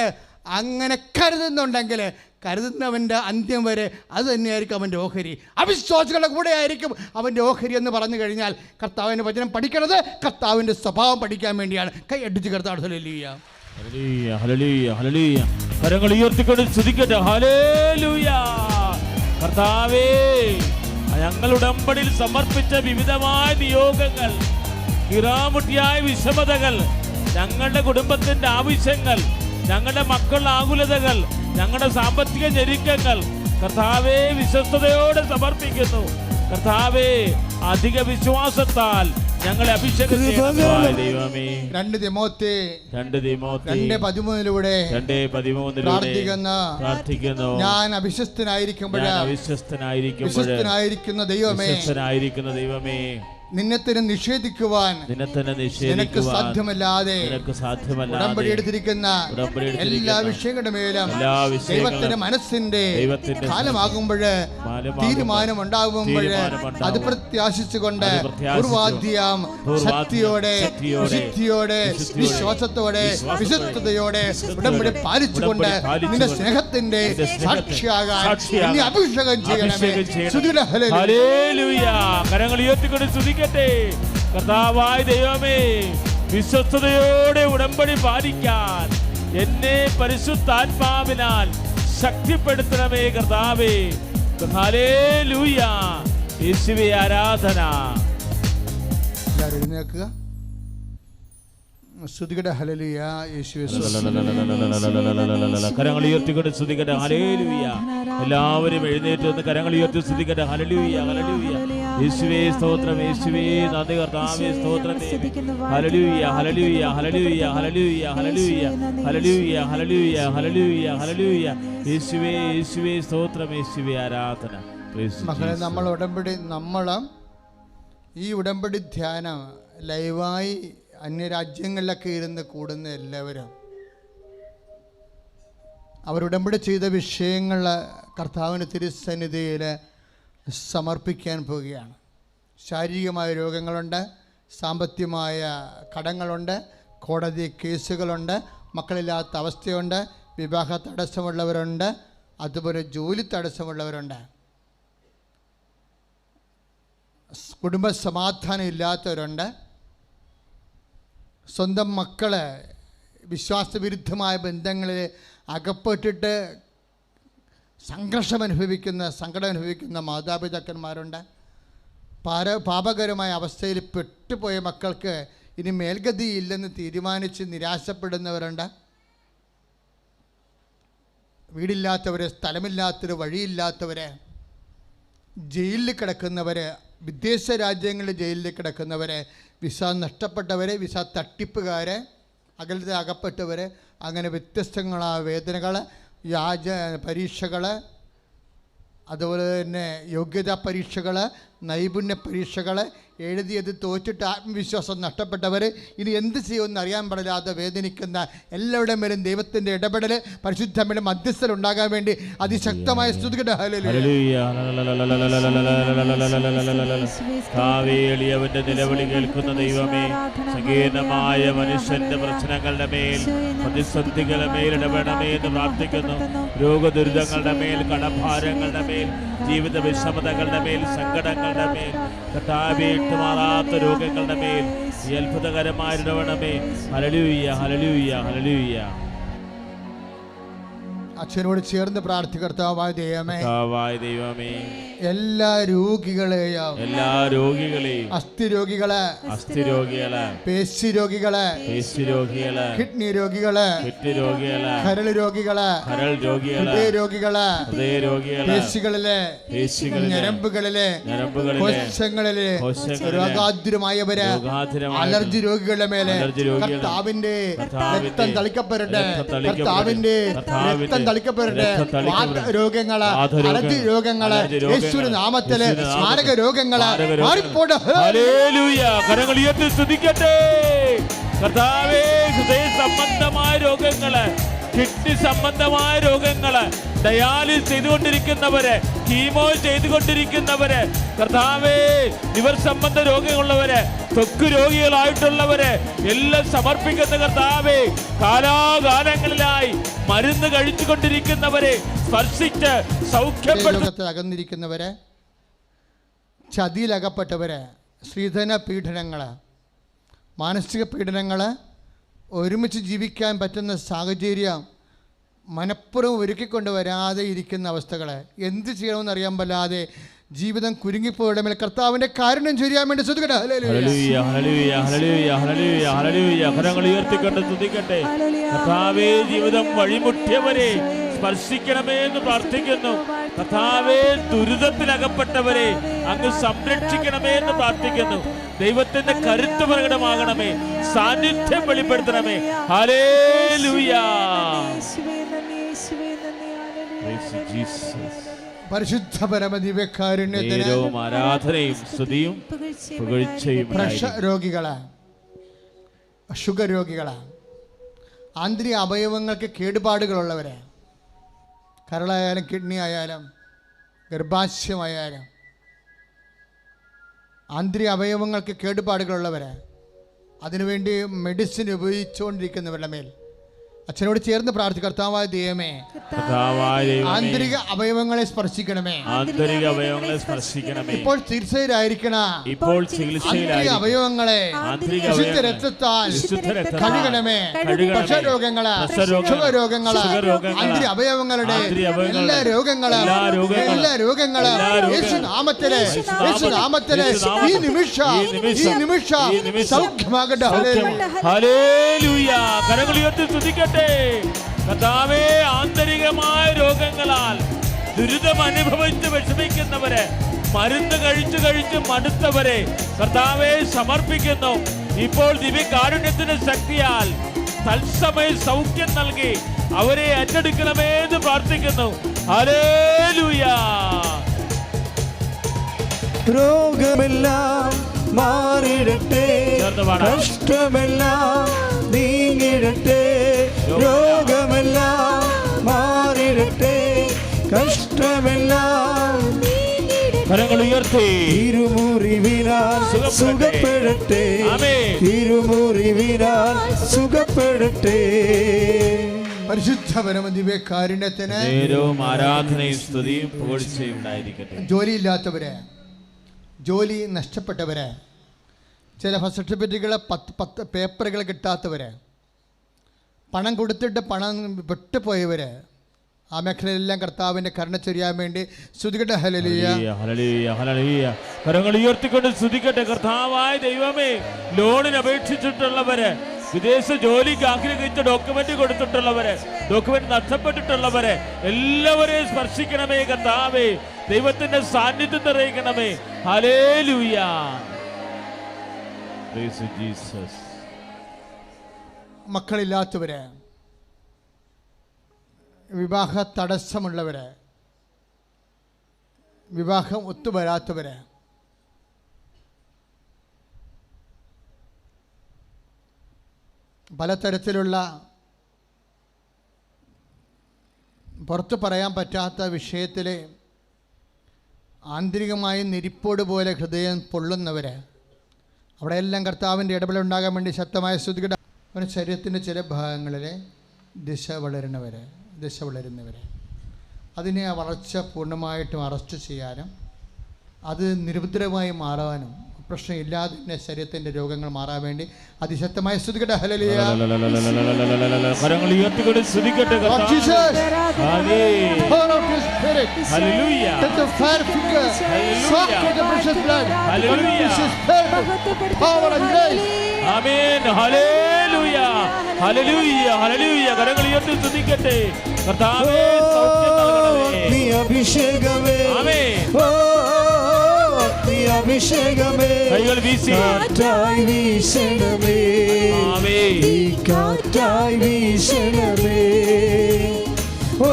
അങ്ങനെ കരുതുന്നുണ്ടെങ്കിൽ കരുതുന്നവൻ്റെ അന്ത്യം വരെ അത് തന്നെയായിരിക്കും അവൻ്റെ ഓഹരി. അവിശ്വാസികളുടെ കൂടെ ആയിരിക്കും അവൻ്റെ ഓഹരി എന്ന് പറഞ്ഞു കഴിഞ്ഞാൽ കർത്താവിൻ്റെ വചനം പഠിക്കണത് കർത്താവിൻ്റെ സ്വഭാവം പഠിക്കാൻ വേണ്ടിയാണ്. കൈ അടിച്ച് കർത്താവ് ഹല്ലേലൂയ ഹല്ലേലൂയ ഹല്ലേലൂയ. കരങ്ങൾ ഉയർത്തിക്കൊണ്ട് സ്തുതിക്കട്ടെ. ഹല്ലേലൂയ. കർത്താവേ, ഞങ്ങൾ ഉടമ്പടിയിൽ സമർപ്പിച്ച വിവിധമായ നിയോഗങ്ങൾ, കിറാമുട്ടിയായ വിഷമതകൾ, ഞങ്ങളുടെ കുടുംബത്തിൻ്റെ ആവശ്യങ്ങൾ, ഞങ്ങളുടെ മക്കളുടെ ആകുലതകൾ, ഞങ്ങളുടെ സാമ്പത്തിക ഞെരുക്കങ്ങൾ കർത്താവേ വിശ്വസ്തയോടെ സമർപ്പിക്കുന്നു. കർത്താവേ, അധിക വിശ്വാസത്താൽ ഞങ്ങളെ അഭിഷേകം ദൈവമേ. 2 തിമോത്തി 2:13 പ്രാർത്ഥിക്കുന്നു. ഞാൻ അവിശ്വസ്തനായിരിക്കുന്ന ദൈവമേ, നിന്നെ തന്നെ നിഷേധിക്കുവാൻ നിനക്ക് സാധ്യമല്ലാതെ ഉടമ്പടി എടുത്തിരിക്കുന്ന എല്ലാ വിഷയങ്ങളുടെ മേലും ദൈവത്തിന്റെ മനസ്സിന്റെ കാലമാകുമ്പോൾ, തീരുമാനമുണ്ടാകുമ്പോൾ അത് പ്രത്യാശിച്ചുകൊണ്ട് പൂർവാദ്യം ശക്തിയോടെ, വിശുദ്ധിയോടെ, വിശ്വാസത്തോടെ, വിശുദ്ധതയോടെ ഉടമ്പടി പാലിച്ചുകൊണ്ട് നിന്റെ സ്നേഹത്തിന്റെ സാക്ഷിയാകാൻ നീ അഭിഷേകം ചെയ്യണമേ. ഹല്ലേലൂയ. കരങ്ങൾ ഉയർത്തിക്കൊണ്ട് സ്തുതിക്കട്ടെ. കർത്താവായ ദൈവമേ, വിശ്വസ്തയോടെ ഉടമ്പടി പാലിക്കാൻ എന്നെ പരിശുദ്ധാത്മാവിനാൽ ശക്തിപ്പെടുത്തണമേ കർത്താവേ. ഹല്ലേലൂയ. യേശുവേ ആരാധന. എഴുന്നേൽക്കുക. സ്തുതിക്കട്ടെ. ഹല്ലേലൂയ. യേശുവേ കരങ്ങൾ ഉയർത്തിക്കൊണ്ട് സ്തുതിക്കട്ടെ. ഹല്ലേലൂയ. എല്ലാവരും എഴുന്നേറ്റ് വന്ന് കരങ്ങൾ ഉയർത്തി സ്തുതിക്കട്ടെ. Hallelujah hallelujah. യേശുവേ സ്തോത്രം, യേശുവേ നന്ദി, കർത്താവേ സ്തോത്രം. Hallelujah hallelujah hallelujah hallelujah hallelujah hallelujah hallelujah hallelujah hallelujah. യേശുവേ യേശുവേ സ്തോത്രം, യേശുവേ ആരാധന. മക്കളെ, നമ്മൾ ഈ ഉടമ്പടി ധ്യാനം ലൈവായി അന്യരാജ്യങ്ങളിലൊക്കെ ഇരുന്ന് കൂടുന്ന എല്ലാവരും അവരുടമ്പടി ചെയ്ത വിഷയങ്ങൾ കർത്താവിന് തിരുസന്നിധിയിൽ സമർപ്പിക്കാൻ പോവുകയാണ്. ശാരീരികമായ രോഗങ്ങളുണ്ട്, സാമ്പത്തികമായ കടങ്ങളുണ്ട്, കോടതി കേസുകളുണ്ട്, മക്കളില്ലാത്ത അവസ്ഥയുണ്ട്, വിവാഹ തടസ്സമുള്ളവരുണ്ട്, അതുപോലെ ജോലി തടസ്സമുള്ളവരുണ്ട്, കുടുംബ സമാധാനം ഇല്ലാത്തവരുണ്ട്, സ്വന്തം മക്കൾ വിശ്വാസവിരുദ്ധമായ ബന്ധങ്ങളിൽ അകപ്പെട്ടിട്ട് സങ്കടം അനുഭവിക്കുന്ന മാതാപിതാക്കന്മാരുണ്ട്. പാപകരമായ അവസ്ഥയിൽ പെട്ടുപോയ മക്കൾക്ക് ഇനി മേൽഗതിയില്ലെന്ന് തീരുമാനിച്ച് നിരാശപ്പെടുന്നവരുണ്ട്. വീടില്ലാത്തവർ, സ്ഥലമില്ലാത്തവർ, വഴിയില്ലാത്തവർ, ജയിലിൽ കിടക്കുന്നവർ, വിദേശ രാജ്യങ്ങളിൽ ജയിലിൽ കിടക്കുന്നവർ, വിസ നഷ്ടപ്പെട്ടവർ, വിസ തട്ടിപ്പുകാർ, അകലത്തിൽ അകപ്പെട്ടവർ, അങ്ങനെ വ്യത്യസ്തങ്ങളായ വേദനകൾ, പരീക്ഷകൾ, അതുപോലെ തന്നെ യോഗ്യതാ പരീക്ഷകൾ, നൈപുണ്യ പരീക്ഷകൾ എഴുതിയത് തോറ്റിട്ട് ആത്മവിശ്വാസം നഷ്ടപ്പെട്ടവർ, ഇനി എന്ത് ചെയ്യുമെന്ന് അറിയാൻ പാടില്ലാതെ വേദനിക്കുന്ന എല്ലാവരുടെ മേലും ദൈവത്തിൻ്റെ ഇടപെടൽ, പരിശുദ്ധമായ മധ്യസ്ഥൽ ഉണ്ടാകാൻ വേണ്ടി അതിശക്തമായ സ്തുതിക്കട്ടെ. എളിയവന്റെ നിലവിളി കേൾക്കുന്ന ദൈവമേ, സങ്കീർണമായ മനുഷ്യന്റെ പ്രശ്നങ്ങളുടെ മേൽ, പ്രതിസന്ധികളുടെ മേൽ ഇടപെടണമേ എന്ന് പ്രാർത്ഥിക്കുന്നു. രോഗദുരിതങ്ങളുടെ മേൽ, കടഭാരങ്ങളുടെ മേൽ, ജീവിത വിഷമതകളുടെ മേൽ, സങ്കടങ്ങളുടെ മേൽ, കർത്താവേ മാറാത്ത രോഗങ്ങളുടെ മേൽ ഈ അത്ഭുതകരമായ ഇടപെടണമേ. Hallelujah, hallelujah, hallelujah. അച്ഛനോട് ചേർന്ന് പ്രാർത്ഥികർത്താവായ ദൈവമേ, എല്ലാ രോഗികളെയും അസ്ഥി രോഗികളെ, പേശി രോഗികളെ, കിഡ്നി രോഗികളെ, കരൾ രോഗികളെ, ഹൃദയ രോഗികളെ, പേശികളിലെ, ഞരമ്പുകളിലെ, കോശങ്ങളിലെ രോഗാതുരമായവര്, അലർജി രോഗികളുടെ മേലെ കർത്താവിന്റെ രക്തം തളിക്കപ്പെടട്ടെ. കർത്താവിന്റെ രക്തം തളിക്കപ്പെടട്ടെ. രോഗങ്ങള്, അലർജി രോഗങ്ങള് യേശുവിന്റെ നാമത്തില്, മാരക രോഗങ്ങള് മാറിപ്പോട്ടെ. ഹല്ലേലൂയ. കരങ്ങൾ ഉയർത്തി സ്തുതിക്കട്ടെ. കർത്താവേ, ഹൃദയ സംബന്ധമായ രോഗങ്ങള്, കിഡ്നി സംബന്ധമായ രോഗങ്ങള്, ഡയാലിസ് ചെയ്തുകൊണ്ടിരിക്കുന്നവര്, കീമോ ചെയ്തുകൊണ്ടിരിക്കുന്നവര്, കർത്താവേ, ലിവർ സംബന്ധ രോഗങ്ങളുള്ളവര്, ത്വക്ക് രോഗികളായിട്ടുള്ളവര് എല്ലാം സമർപ്പിക്കുന്ന കർത്താവേ, കാലാകാലങ്ങളിലായി മരുന്ന് കഴിച്ചുകൊണ്ടിരിക്കുന്നവരെ സ്പർശിച്ച് സൗഖ്യപ്പെടുത്തി അകന്നിരിക്കുന്നവരെ, ചതിയിലകപ്പെട്ടവര്, സ്ത്രീധന പീഡനങ്ങള്, മാനസിക പീഡനങ്ങള്, ഒരുമിച്ച് ജീവിക്കാൻ പറ്റുന്ന സാഹചര്യം മനഃപൂർവ്വം ഒരുക്കിക്കൊണ്ട് വരാതെ ഇരിക്കുന്ന അവസ്ഥകൾ, എന്ത് ചെയ്യണമെന്ന് അറിയാൻ പറ്റാതെ ജീവിതം കുരുങ്ങിപ്പോയുടെ മേൽ കർത്താവിന്റെ കാരുണ്യം ചൊരിയാൻ വേണ്ടി സ്തുതിക്കട്ടെ. Hallelujah, hallelujah, hallelujah, hallelujah, hallelujah. കരങ്ങൾ ഉയർത്തിക്കൊണ്ട് സ്തുതിക്കട്ടെ. കർത്താവേ, ജീവിതം വഴിമുട്ടിയവരെ സ്പർശിക്കണമേ എന്ന് പ്രാർത്ഥിക്കുന്നു. കർത്താവേ, ദുരിതത്തിലകപ്പെട്ടവരെ അങ്ങ് സംരക്ഷിക്കണമേ എന്ന് പ്രാർത്ഥിക്കുന്നു. ദൈവത്തിന്റെ കരുത്ത് പ്രകടമാകണമേ, സാന്നിധ്യം വെളിപ്പെടുത്തണമേ. ഹല്ലേലൂയ. പരിശുദ്ധ പരമദിവ്യകാരുണ്യത്തിന് ആരാധനയും സ്തുതിയും പുകഴ്ചയും. പ്രഷർ രോഗികള്, ഷുഗർ രോഗികള്, ആന്തരിക അവയവങ്ങൾക്ക് കേടുപാടുകളുള്ളവര്, കരളായാലും കിഡ്നി ആയാലും ഗർഭാശയമായാലും ആന്തരിക അവയവങ്ങൾക്ക് കേടുപാടുകളുള്ളവര്, അതിനുവേണ്ടി മെഡിസിൻ ഉപയോഗിച്ചുകൊണ്ടിരിക്കുന്നവരുടെ മേൽ അച്ഛനോട് ചേർന്ന് പ്രാർത്ഥിക്കുക. കർത്താവായ ദൈവമേ, ആന്തരിക അവയവങ്ങളെ സ്പർശിക്കണമേ. ഇപ്പോൾ ചികിത്സയിലായിരിക്കണ അവയവങ്ങളെ വിശുദ്ധ രക്തത്താൽ കഴുകണമേ. പ്രഷരോഗങ്ങള്, ഷുഗർ രോഗങ്ങള്, ആന്തരിക അവയവങ്ങളുടെ എല്ലാ രോഗങ്ങള് യേശുനാമത്തിലെ ഈ നിമിഷം സൗഖ്യമാകട്ടെ. ഹല്ലേലൂയ. കരങ്ങൾ ഉയർത്തി സ്തുതിക്കട്ടെ. കർത്താവേ, ആന്തരികമായ രോഗങ്ങളാൽ ദുരിതം അനുഭവിച്ച് വിഷമിക്കുന്നവരെ, മരുന്ന് കഴിച്ച് മടുത്തവരെ കർത്താവേ സമർപ്പിക്കുന്നു. ഇപ്പോൾ ദിവ്യകാരുണ്യത്തിന്റെ ശക്തിയാൽ തത്സമയ സൗഖ്യം നൽകി അവരെ ഏറ്റെടുക്കണമേ എന്ന് പ്രാർത്ഥിക്കുന്നു. ഹല്ലേലൂയ. രോഗമെല്ലാം മാറിടട്ടെ, കഷ്ടമെല്ലാം നീങ്ങിടട്ടെ. രോഗമെല്ലാം മാറിടട്ടെ, കഷ്ടമെല്ലാം കരങ്ങൾ ഉയർത്തി. തിരുമുറിവിനാൽ സുഖപ്പെടട്ടെ, തിരുമുറിവിനാൽ സുഖപ്പെടട്ടെ. പരിശുദ്ധ പരമദിവ്യകാരുണ്യത്തിന് ആരാധനയും സ്തുതിയും പുകഴ്ചയും ഉണ്ടായിരിക്കട്ടെ. ജോലിയില്ലാത്തവര്, ജോലി നഷ്ടപ്പെട്ടവര്, ചില സർട്ടിഫിക്കറ്റുകൾ 10 പേപ്പറുകൾ കിട്ടാത്തവര്, പണം കൊടുത്തിട്ട് പണം വിട്ടുപോയവര്, ആ മേഖലയിലെല്ലാം കർത്താവിന്റെ കരുണ ചൊരിയാൻ വേണ്ടി സ്തുതിക്കട്ടെ. Hallelujah, hallelujah, hallelujah. കരങ്ങൾ ഉയർത്തിക്കൊണ്ട് സ്തുതിക്കട്ടെ. കർത്താവായ ദൈവമേ, ലോണിന് അപേക്ഷിച്ചിട്ടുള്ളവര്, വിദേശ ജോലിക്ക് ആഗ്രഹിച്ച ഡോക്യുമെന്റ് കൊടുത്തിട്ടുള്ളവര്, ഡോക്യുമെന്റ് നഷ്ടപ്പെട്ടിട്ടുള്ളവര് എല്ലാവരെയും സ്പർശിക്കണമേ. കർത്താവേ, ദൈവത്തിന്റെ സാന്നിധ്യം നിറയിക്കണമേ. ഹല്ലേലൂയ. Praise Jesus. മക്കളില്ലാത്തവര്, വിവാഹ തടസ്സമുള്ളവര്, വിവാഹം ഒത്തുവരാത്തവര്, പലതരത്തിലുള്ള പുറത്ത് പറയാൻ പറ്റാത്ത വിഷയത്തിലെ ആന്തരികമായി നെരിപ്പോട് പോലെ ഹൃദയം പൊള്ളുന്നവർ, അവിടെയെല്ലാം കർത്താവിൻ്റെ ഇടപെടലുണ്ടാകാൻ വേണ്ടി ശക്തമായ സ്തുതിക്കട്ടെ. അവരുടെ ശരീരത്തിൻ്റെ ചില ഭാഗങ്ങളിലെ ദിശ വളരുന്നവർ അതിനെ ആ വളർച്ച പൂർണ്ണമായിട്ടും അറസ്റ്റ് ചെയ്യാനും അത് നിരുപദ്രവമായി മാറാനും പ്രശ്നമില്ലാതെ തന്നെ ശരീരത്തിൻ്റെ രോഗങ്ങൾ മാറാൻ വേണ്ടി അതിശക്തമായ സ്തുതിക്കട്ടെ. ഹല്ലേലൂയ. കരങ്ങൾ ഉയർത്തിക്കൊണ്ട് സ്തുതിക്കട്ടെ കർത്താവേ. Hallelujah. Touch the fire finger. Soak with the precious blood. Hallelujah. Power and grace. Amen. Hallelujah. Hallelujah. Hallelujah. കരങ്ങൾ ഉയർത്തി സ്തുതിക്കട്ടെ കർത്താവേ. സൗഖ്യം നൽകണമേ. നീ അഭിഷേകമേ. ആമേൻ. നീ അഭിഷേകമേ. കൈകൾ വീശി കാറ്റായി വീശണമേ. ആമേൻ. നീ കാറ്റായി വീശണമേ. ഓ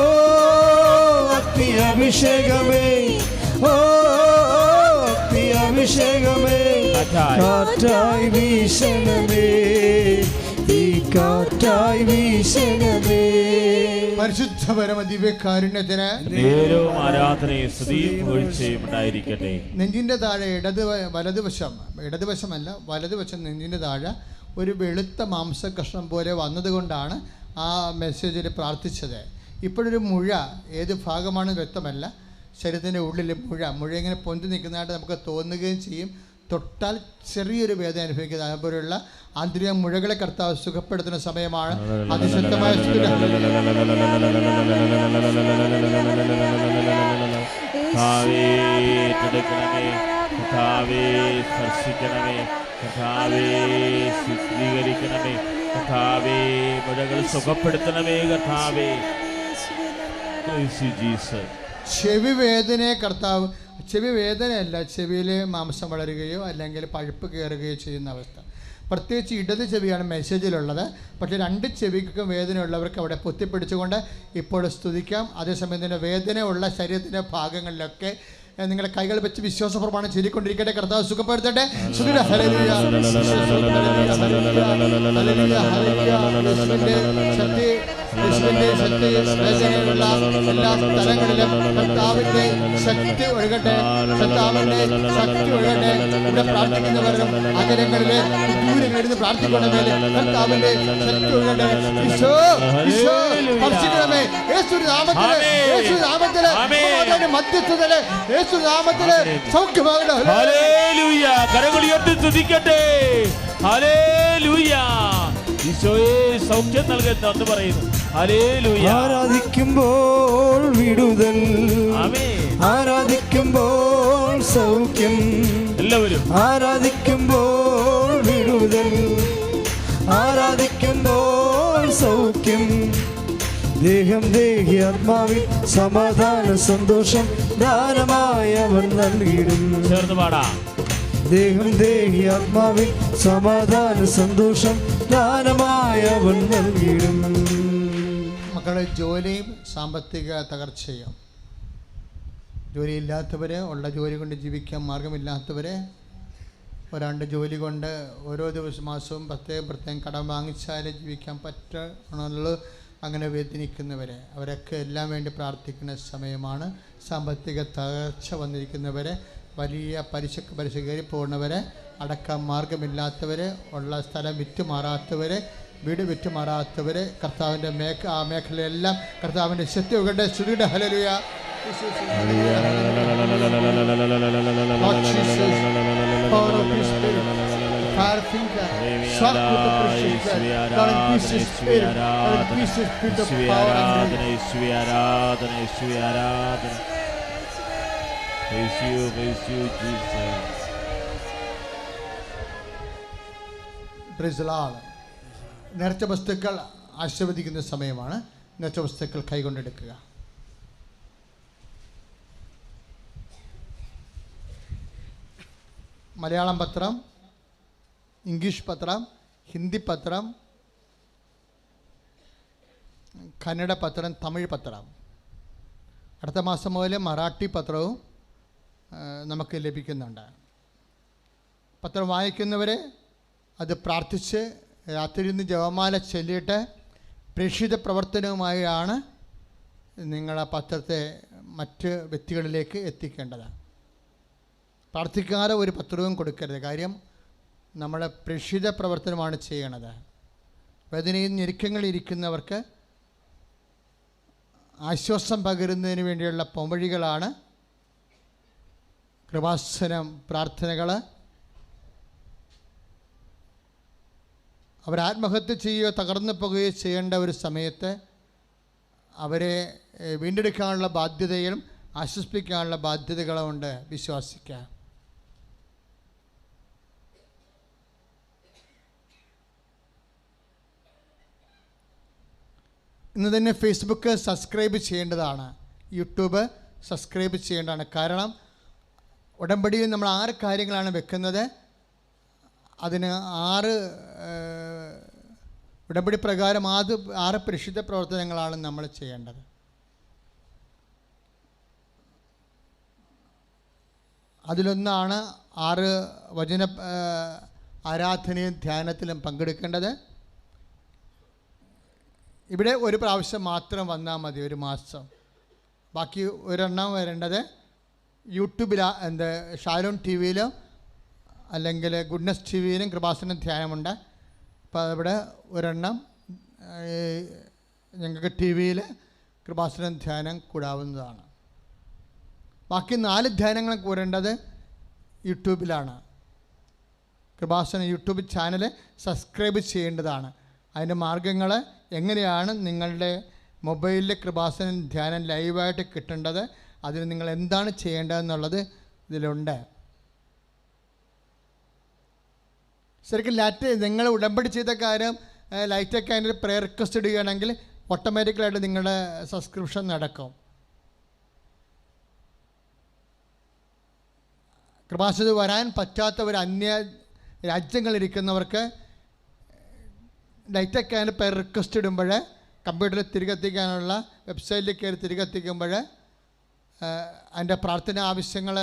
അഗ്നി അഭിഷേകമേ. ഓ അഗ്നി അഭിഷേകമേ. കാറ്റായി വീശണമേ. നീ കാറ്റായി വീശണമേ. പരിശുദ്ധ പരമ ദിവ്യകാരുണ്യത്തിന് നേരവും ആരാധനയും സ്തുതിയും പുകഴ്ചയും ഉണ്ടായിരിക്കട്ടെ. നെഞ്ചിൻ്റെ താഴെ വലതുവശം നെഞ്ചിൻ്റെ താഴെ ഒരു വെളുത്ത മാംസകഷ്ണം പോലെ വന്നതുകൊണ്ടാണ് ആ മെസ്സേജിൽ പ്രാർത്ഥിച്ചത്. ഇപ്പോഴൊരു മുഴ ഏത് ഭാഗമാണെന്ന് വ്യക്തമല്ല. ശരീരത്തിൻ്റെ ഉള്ളിൽ മുഴ ഇങ്ങനെ പൊന്തി നിൽക്കുന്നതായിട്ട് നമുക്ക് തോന്നുകയും ചെയ്യും. തൊട്ടാൽ ചെറിയൊരു വേദന അനുഭവിക്കുന്നത്. അതുപോലെയുള്ള ആന്തരിക മുഴകളെ കർത്താവ് സുഖപ്പെടുത്തുന്ന സമയമാണ്. അതിശക്തമായ മുഴകൾ സുഖപ്പെടുത്തണമേ കർത്താവേ. ചെവി വേദനയെ കർത്താവ്, ചെവി വേദനയല്ല, ചെവിയിലെ മാംസം വളരുകയോ അല്ലെങ്കിൽ പഴുപ്പ് കയറുകയോ ചെയ്യുന്ന അവസ്ഥ. പ്രത്യേകിച്ച് ഇടത് ചെവിയാണ് മെസ്സേജിലുള്ളത്. പക്ഷേ രണ്ട് ചെവിക്കും വേദനയുള്ളവർക്ക് അവിടെ പൊത്തിപ്പിടിച്ചുകൊണ്ട് ഇപ്പോൾ സ്തുതിക്കാം. അതേസമയം തന്നെ വേദനയുള്ള ശരീരത്തിൻ്റെ ഭാഗങ്ങളിലൊക്കെ നിങ്ങളുടെ കൈകൾ വെച്ച് വിശ്വാസപ്രമാണം ചൊല്ലിക്കൊണ്ടിരിക്കട്ടെ. കർത്താവ് സുഖപ്പെടുത്തട്ടെ. എല്ലാ സ്ഥലങ്ങളിലും കർത്താവിന്റെ ശക്തി ഒഴുകട്ടെ. ഇവിടെ പ്രാർത്ഥിക്കുന്നവരും അകലങ്ങളിലെ ദൂരങ്ങളിരുന്ന് പ്രാർത്ഥിക്കണമേ. കർത്താവിന്റെ ശക്തി ഒഴുകട്ടെ. സ്പർശിക്കണമേ. യേശുനാമത്തിലെ മധ്യസ്ഥതയിലെ യേശുനാമത്തിലെ സൗഖ്യമാകട്ടെ. ഹല്ലേലൂയ. കരങ്ങൾ ഉയർത്തി സ്തുതിക്കട്ടെ. ഹല്ലേലൂയ. ഈശോയെ സൗഖ്യം നൽകുന്നു പറയുന്നു. ഹല്ലേലൂയ. ആരാധിക്കുമ്പോൾ വിടുതൽ. ആമേൻ. ആരാധിക്കുമ്പോൾ സൗഖ്യം. എല്ലാവരും ആരാധിക്കുമ്പോൾ വിടുതൽ. ആരാധിക്കുമ്പോൾ സൗഖ്യം. ദേഹം ദേഹി ആത്മാവിൽ സമാധാന സന്തോഷം ദാനമായി അവൻ നൽകിയിടും. ചേർന്ന് പാടാം. ദേഹം ദേഹി ആത്മാവിൽ സമാധാന സന്തോഷം ദാനമായി അവൻ നൽകിയിടും. മക്കളുടെ ജോലിയും സാമ്പത്തിക തകർച്ചയും, ജോലിയില്ലാത്തവർ, ഉള്ള ജോലി കൊണ്ട് ജീവിക്കാൻ മാർഗമില്ലാത്തവർ, ഒരാണ്ട് ജോലി കൊണ്ട് ഓരോ മാസവും പ്രത്യേകം കടം വാങ്ങിച്ചാലേ ജീവിക്കാൻ പറ്റുള്ളൂ, അങ്ങനെ വേദനിക്കുന്നവരെ അവരൊക്കെ എല്ലാം വേണ്ടി പ്രാർത്ഥിക്കുന്ന സമയമാണ്. സാമ്പത്തിക തകർച്ച വന്നിരിക്കുന്നവരെ, വലിയ പലിശ കയറി പോകുന്നവരെ, അടക്കാൻ മാർഗമില്ലാത്തവർ, ഉള്ള സ്ഥലം വിറ്റുമാറാത്തവർ, വീട് വിറ്റുമാറാത്തവർ, കർത്താവിൻ്റെ ആ മേഖലയെല്ലാം കർത്താവിൻ്റെ ശക്തി ഉകട്ടെ. സ്തുതിയുടെ ഹല്ലേലൂയ. നേർച്ച വസ്തുക്കൾ ആശീർവദിക്കുന്ന സമയമാണ്. നേർച്ച വസ്തുക്കൾ കൈകൊണ്ടെടുക്കുക. മലയാളം പത്രം, ഇംഗ്ലീഷ് പത്രം, ഹിന്ദി പത്രം, കന്നഡ പത്രം, തമിഴ് പത്രം. അടുത്ത മാസം മുതൽ മറാഠി പത്രവും നമുക്ക് ലഭിക്കുന്നുണ്ട്. പത്രം വായിക്കുന്നവരെ അത് പ്രാർത്ഥിച്ച് രാത്രി ഇന്ന് ജപമാല ചൊല്ലിയിട്ട് പ്രേക്ഷിത പ്രവർത്തനവുമായാണ് നിങ്ങളെ പത്രത്തെ മറ്റ് വ്യക്തികളിലേക്ക് എത്തിക്കേണ്ടത്. പ്രാർത്ഥിക്കാതെ ഒരു പത്രവും കൊടുക്കരുത്. കാര്യം നമ്മുടെ പ്രേക്ഷിത പ്രവർത്തനമാണ് ചെയ്യണത്. വേദനയും ഞെരുക്കങ്ങളിരിക്കുന്നവർക്ക് ആശ്വാസം പകരുന്നതിന് വേണ്ടിയുള്ള പോംവഴികളാണ് കൃപാസനം പ്രാർത്ഥനകൾ. അവർ ആത്മഹത്യ ചെയ്യുകയോ തകർന്നു പോകുകയോ ചെയ്യേണ്ട ഒരു സമയത്ത് അവരെ വീണ്ടെടുക്കാനുള്ള ബാധ്യതയും ആശ്വസിപ്പിക്കാനുള്ള ബാധ്യതകളുമുണ്ട് വിശ്വാസിക്കുക. ഇന്ന് തന്നെ ഫേസ്ബുക്ക് സബ്സ്ക്രൈബ് ചെയ്യേണ്ടതാണ്, യൂട്യൂബ് സബ്സ്ക്രൈബ് ചെയ്യേണ്ടതാണ്. കാരണം ഉടമ്പടിയിൽ നമ്മൾ 6 കാര്യങ്ങളാണ് വെക്കുന്നത്. അതിന് 6 ഉടമ്പടി പ്രകാരം 6 പരിശുദ്ധ പ്രവർത്തനങ്ങളാണ് നമ്മൾ ചെയ്യേണ്ടത്. അതിലൊന്നാണ് 6 വചന ആരാധനയും ധ്യാനത്തിലും പങ്കെടുക്കേണ്ടത്. ഇവിടെ ഒരു പ്രാവശ്യം മാത്രം വന്നാൽ മതി, ഒരു മാസം. ബാക്കി ഒരെണ്ണം വരേണ്ടത് യൂട്യൂബിൽ, ഷാലോൺ ടി വിയിലോ അല്ലെങ്കിൽ ഗുഡ്നസ് ടി വിയിലും കൃപാസനം ധ്യാനമുണ്ട്. അപ്പോൾ അവിടെ ഒരെണ്ണം ഞങ്ങൾക്ക് ടി വിയിൽ കൃപാസനം ധ്യാനം കൂടാവുന്നതാണ്. ബാക്കി 4 ധ്യാനങ്ങൾ കൂടേണ്ടത് യൂട്യൂബിലാണ്. കൃപാസനം യൂട്യൂബ് ചാനൽ സബ്സ്ക്രൈബ് ചെയ്യേണ്ടതാണ്. അതിൻ്റെ മാർഗ്ഗങ്ങൾ എങ്ങനെയാണ് നിങ്ങളുടെ മൊബൈലിലെ കൃപാസനം ധ്യാനം ലൈവായിട്ട് കിട്ടേണ്ടത്, അതിന് നിങ്ങൾ എന്താണ് ചെയ്യേണ്ടതെന്നുള്ളത് ഇതിലുണ്ട്. ശരിക്കും നിങ്ങൾ ഉടമ്പടി ചെയ്ത കാര്യം ലൈറ്റൊക്കെ അതിൻ്റെ പ്രയർ റിക്വസ്റ്റ് ഇടുകയാണെങ്കിൽ ഓട്ടോമാറ്റിക്കലായിട്ട് നിങ്ങളുടെ സബ്സ്ക്രിപ്ഷൻ നടക്കും. കൃപാസനത്തിൽ വരാൻ പറ്റാത്തവർ അന്യ രാജ്യങ്ങളിലിരിക്കുന്നവർക്ക് ലൈറ്റൊക്കെ അതിൻ്റെ പേര് റിക്വസ്റ്റ് ഇടുമ്പോൾ കമ്പ്യൂട്ടറിൽ തിരികെത്തിക്കാനുള്ള വെബ്സൈറ്റിൽ കയറി തിരികെത്തിക്കുമ്പോൾ അതിൻ്റെ പ്രാർത്ഥന ആവശ്യങ്ങൾ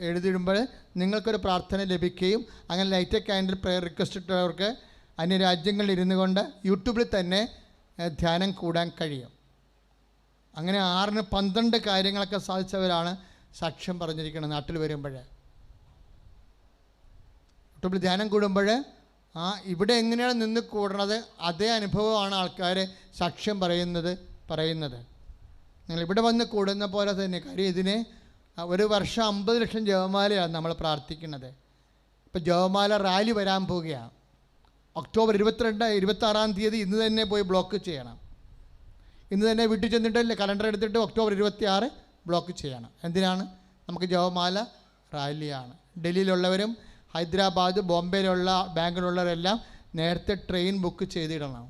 എഴുതിയിടുമ്പോൾ നിങ്ങൾക്കൊരു പ്രാർത്ഥന ലഭിക്കുകയും അങ്ങനെ ലൈറ്റൊക്കെ അതിൻ്റെ പ്രയർ റിക്വസ്റ്റ് ഇട്ടവർക്ക് അന്യരാജ്യങ്ങളിൽ ഇരുന്നു കൊണ്ട് യൂട്യൂബിൽ തന്നെ ധ്യാനം കൂടാൻ കഴിയും. അങ്ങനെ 6-ന് 12 കാര്യങ്ങളൊക്കെ സാധിച്ചവരാണ് സാക്ഷ്യം പറഞ്ഞിരിക്കുന്നത്. നാട്ടിൽ വരുമ്പോൾ യൂട്യൂബിൽ ധ്യാനം കൂടുമ്പോൾ ഇവിടെ എങ്ങനെയാണ് നിന്ന് കൂടണത് അതേ അനുഭവമാണ് ആൾക്കാർ സാക്ഷ്യം പറയുന്നത്. നിങ്ങളിവിടെ വന്ന് കൂടുന്ന പോലെ തന്നെ. കാര്യം ഇതിന് ഒരു വർഷം 50 ലക്ഷം ജപമാലയാണ് നമ്മൾ പ്രാർത്ഥിക്കുന്നത്. ഇപ്പോൾ ജപമാല റാലി വരാൻ പോവുകയാണ്. ഒക്ടോബർ 26-ാം തീയതി ഇന്ന് തന്നെ പോയി ബ്ലോക്ക് ചെയ്യണം. ഇന്ന് തന്നെ വീട്ടിൽ ചെന്നിട്ടല്ലേ കലണ്ടർ എടുത്തിട്ട് ഒക്ടോബർ 26 ബ്ലോക്ക് ചെയ്യണം. എന്തിനാണ്? നമുക്ക് ജപമാല റാലിയാണ്. ഡൽഹിയിലുള്ളവരും ഹൈദരാബാദ്, ബോംബെയിലുള്ള, ബാംഗ്ലൂരിലുള്ളവരെല്ലാം നേരത്തെ ട്രെയിൻ ബുക്ക് ചെയ്തിടണം.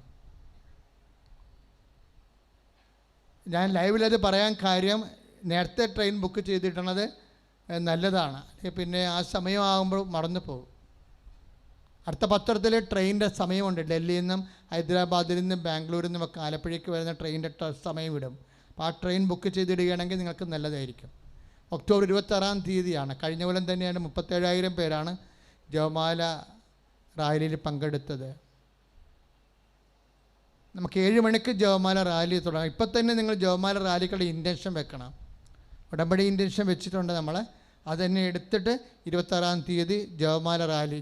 ഞാൻ ലൈവിലത് പറയാൻ കാര്യം, നേരത്തെ ട്രെയിൻ ബുക്ക് ചെയ്തിടണത് നല്ലതാണ്. പിന്നെ ആ സമയമാകുമ്പോൾ മറന്നു പോകും. അടുത്ത പത്രത്തിൽ ട്രെയിനിൻ്റെ സമയമുണ്ട്. ഡൽഹിയിൽ നിന്നും ഹൈദരാബാദിൽ നിന്നും ബാംഗ്ലൂരിൽ നിന്നും ഒക്കെ ആലപ്പുഴയ്ക്ക് വരുന്ന ട്രെയിനിൻ്റെ സമയം ഇടും. അപ്പോൾ ആ ട്രെയിൻ ബുക്ക് ചെയ്തിടുകയാണെങ്കിൽ നിങ്ങൾക്ക് നല്ലതായിരിക്കും. ഒക്ടോബർ 26-ാം തീയതിയാണ്. കഴിഞ്ഞ കൊല്ലം തന്നെയാണ് 37,000 പേരാണ് ജപമാല റാലിയിൽ പങ്കെടുത്തത്. നമുക്ക് 7 മണിക്ക് ജപമാല റാലി തുടങ്ങാം. ഇപ്പം തന്നെ നിങ്ങൾ ജപമാല റാലികളുടെ ഇൻറ്റൻഷൻ വെക്കണം. ഉടമ്പടി ഇൻറ്റൻഷൻ വെച്ചിട്ടുണ്ട് നമ്മൾ. അതുതന്നെ എടുത്തിട്ട് 26-ാം തീയതി ജപമാല റാലി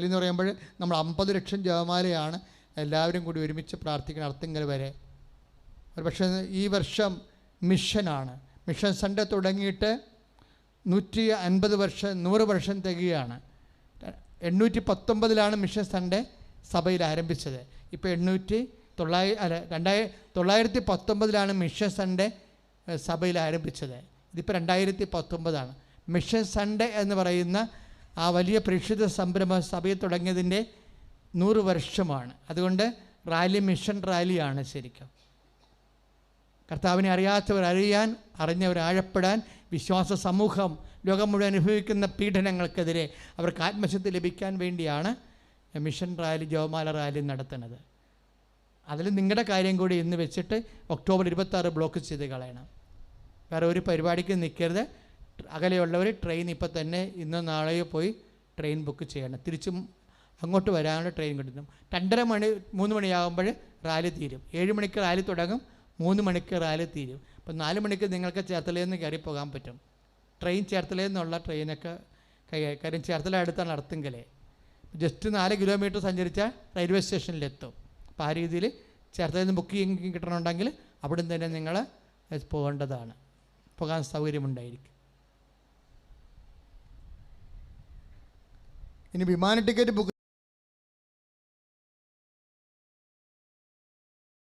എന്ന് പറയുമ്പോൾ നമ്മൾ 50 ലക്ഷം ജപമാലയാണ് എല്ലാവരും കൂടി ഒരുമിച്ച് പ്രാർത്ഥിക്കണം അർത്തിങ്കൽ വരെ. ഒരു പക്ഷേ ഈ വർഷം മിഷനാണ്. മിഷൻ സൺഡേ തുടങ്ങിയിട്ട് 150 വർഷം 100 വർഷം തികയാണ്. 819 മിഷൻ സൺഡേ സഭയിൽ ആരംഭിച്ചത്. ഇപ്പോൾ 919 മിഷൻ സൺഡേ സഭയിൽ ആരംഭിച്ചത്. ഇതിപ്പോൾ 2019. മിഷൻ സൺഡേ എന്ന് പറയുന്ന ആ വലിയ പ്രേക്ഷിത സംരംഭം സഭയിൽ തുടങ്ങിയതിൻ്റെ 100 വർഷമാണ്. അതുകൊണ്ട് റാലി മിഷൻ റാലിയാണ് ശരിക്കും. കർത്താവിനെ അറിയാത്തവർ അറിയാൻ, അറിഞ്ഞവർ ആഴപ്പെടാൻ, വിശ്വാസ സമൂഹം ലോകം മുഴുവൻ അനുഭവിക്കുന്ന പീഡനങ്ങൾക്കെതിരെ അവർക്ക് ആത്മശക്തി ലഭിക്കാൻ വേണ്ടിയാണ് മിഷൻ റാലി, ജപമാല റാലി നടത്തുന്നത്. അതിൽ നിങ്ങളുടെ കാര്യം കൂടി ഇന്ന് വെച്ചിട്ട് ഒക്ടോബർ 26 ബ്ലോക്ക് ചെയ്ത് കളയണം. വേറെ ഒരു പരിപാടിക്ക് നിൽക്കരുത്. അകലെയുള്ളവർ ട്രെയിൻ ഇപ്പം തന്നെ ഇന്നോ നാളെയോ പോയി ട്രെയിൻ ബുക്ക് ചെയ്യണം. തിരിച്ചും അങ്ങോട്ട് വരാനുള്ള ട്രെയിൻ കിട്ടും. 2:30 മണി 3 മണിയാകുമ്പോൾ റാലി തീരും. 7 മണിക്ക് റാലി തുടങ്ങും, 3 മണിക്ക് റാലി തീരും. അപ്പോൾ 4 മണിക്ക് നിങ്ങൾക്ക് ചേർത്തലയിൽ നിന്ന് കയറി പോകാൻ പറ്റും. ട്രെയിൻ ചേർത്തലയിൽ നിന്നുള്ള ട്രെയിനൊക്കെ കാര്യം ചേർത്തല അടുത്താണ് അർത്തുങ്കലെ. ജസ്റ്റ് 4 കിലോമീറ്റർ സഞ്ചരിച്ചാൽ റെയിൽവേ സ്റ്റേഷനിലെത്തും. അപ്പോൾ ആ രീതിയിൽ ചേർത്തലയിൽ നിന്ന് ബുക്കിംഗ് കിട്ടണമെന്നുണ്ടെങ്കിൽ അവിടെ തന്നെ നിങ്ങൾ പോകേണ്ടതാണ്. പോകാൻ സൗകര്യമുണ്ടായിരിക്കും. ഇനി വിമാന ടിക്കറ്റ് ബുക്ക്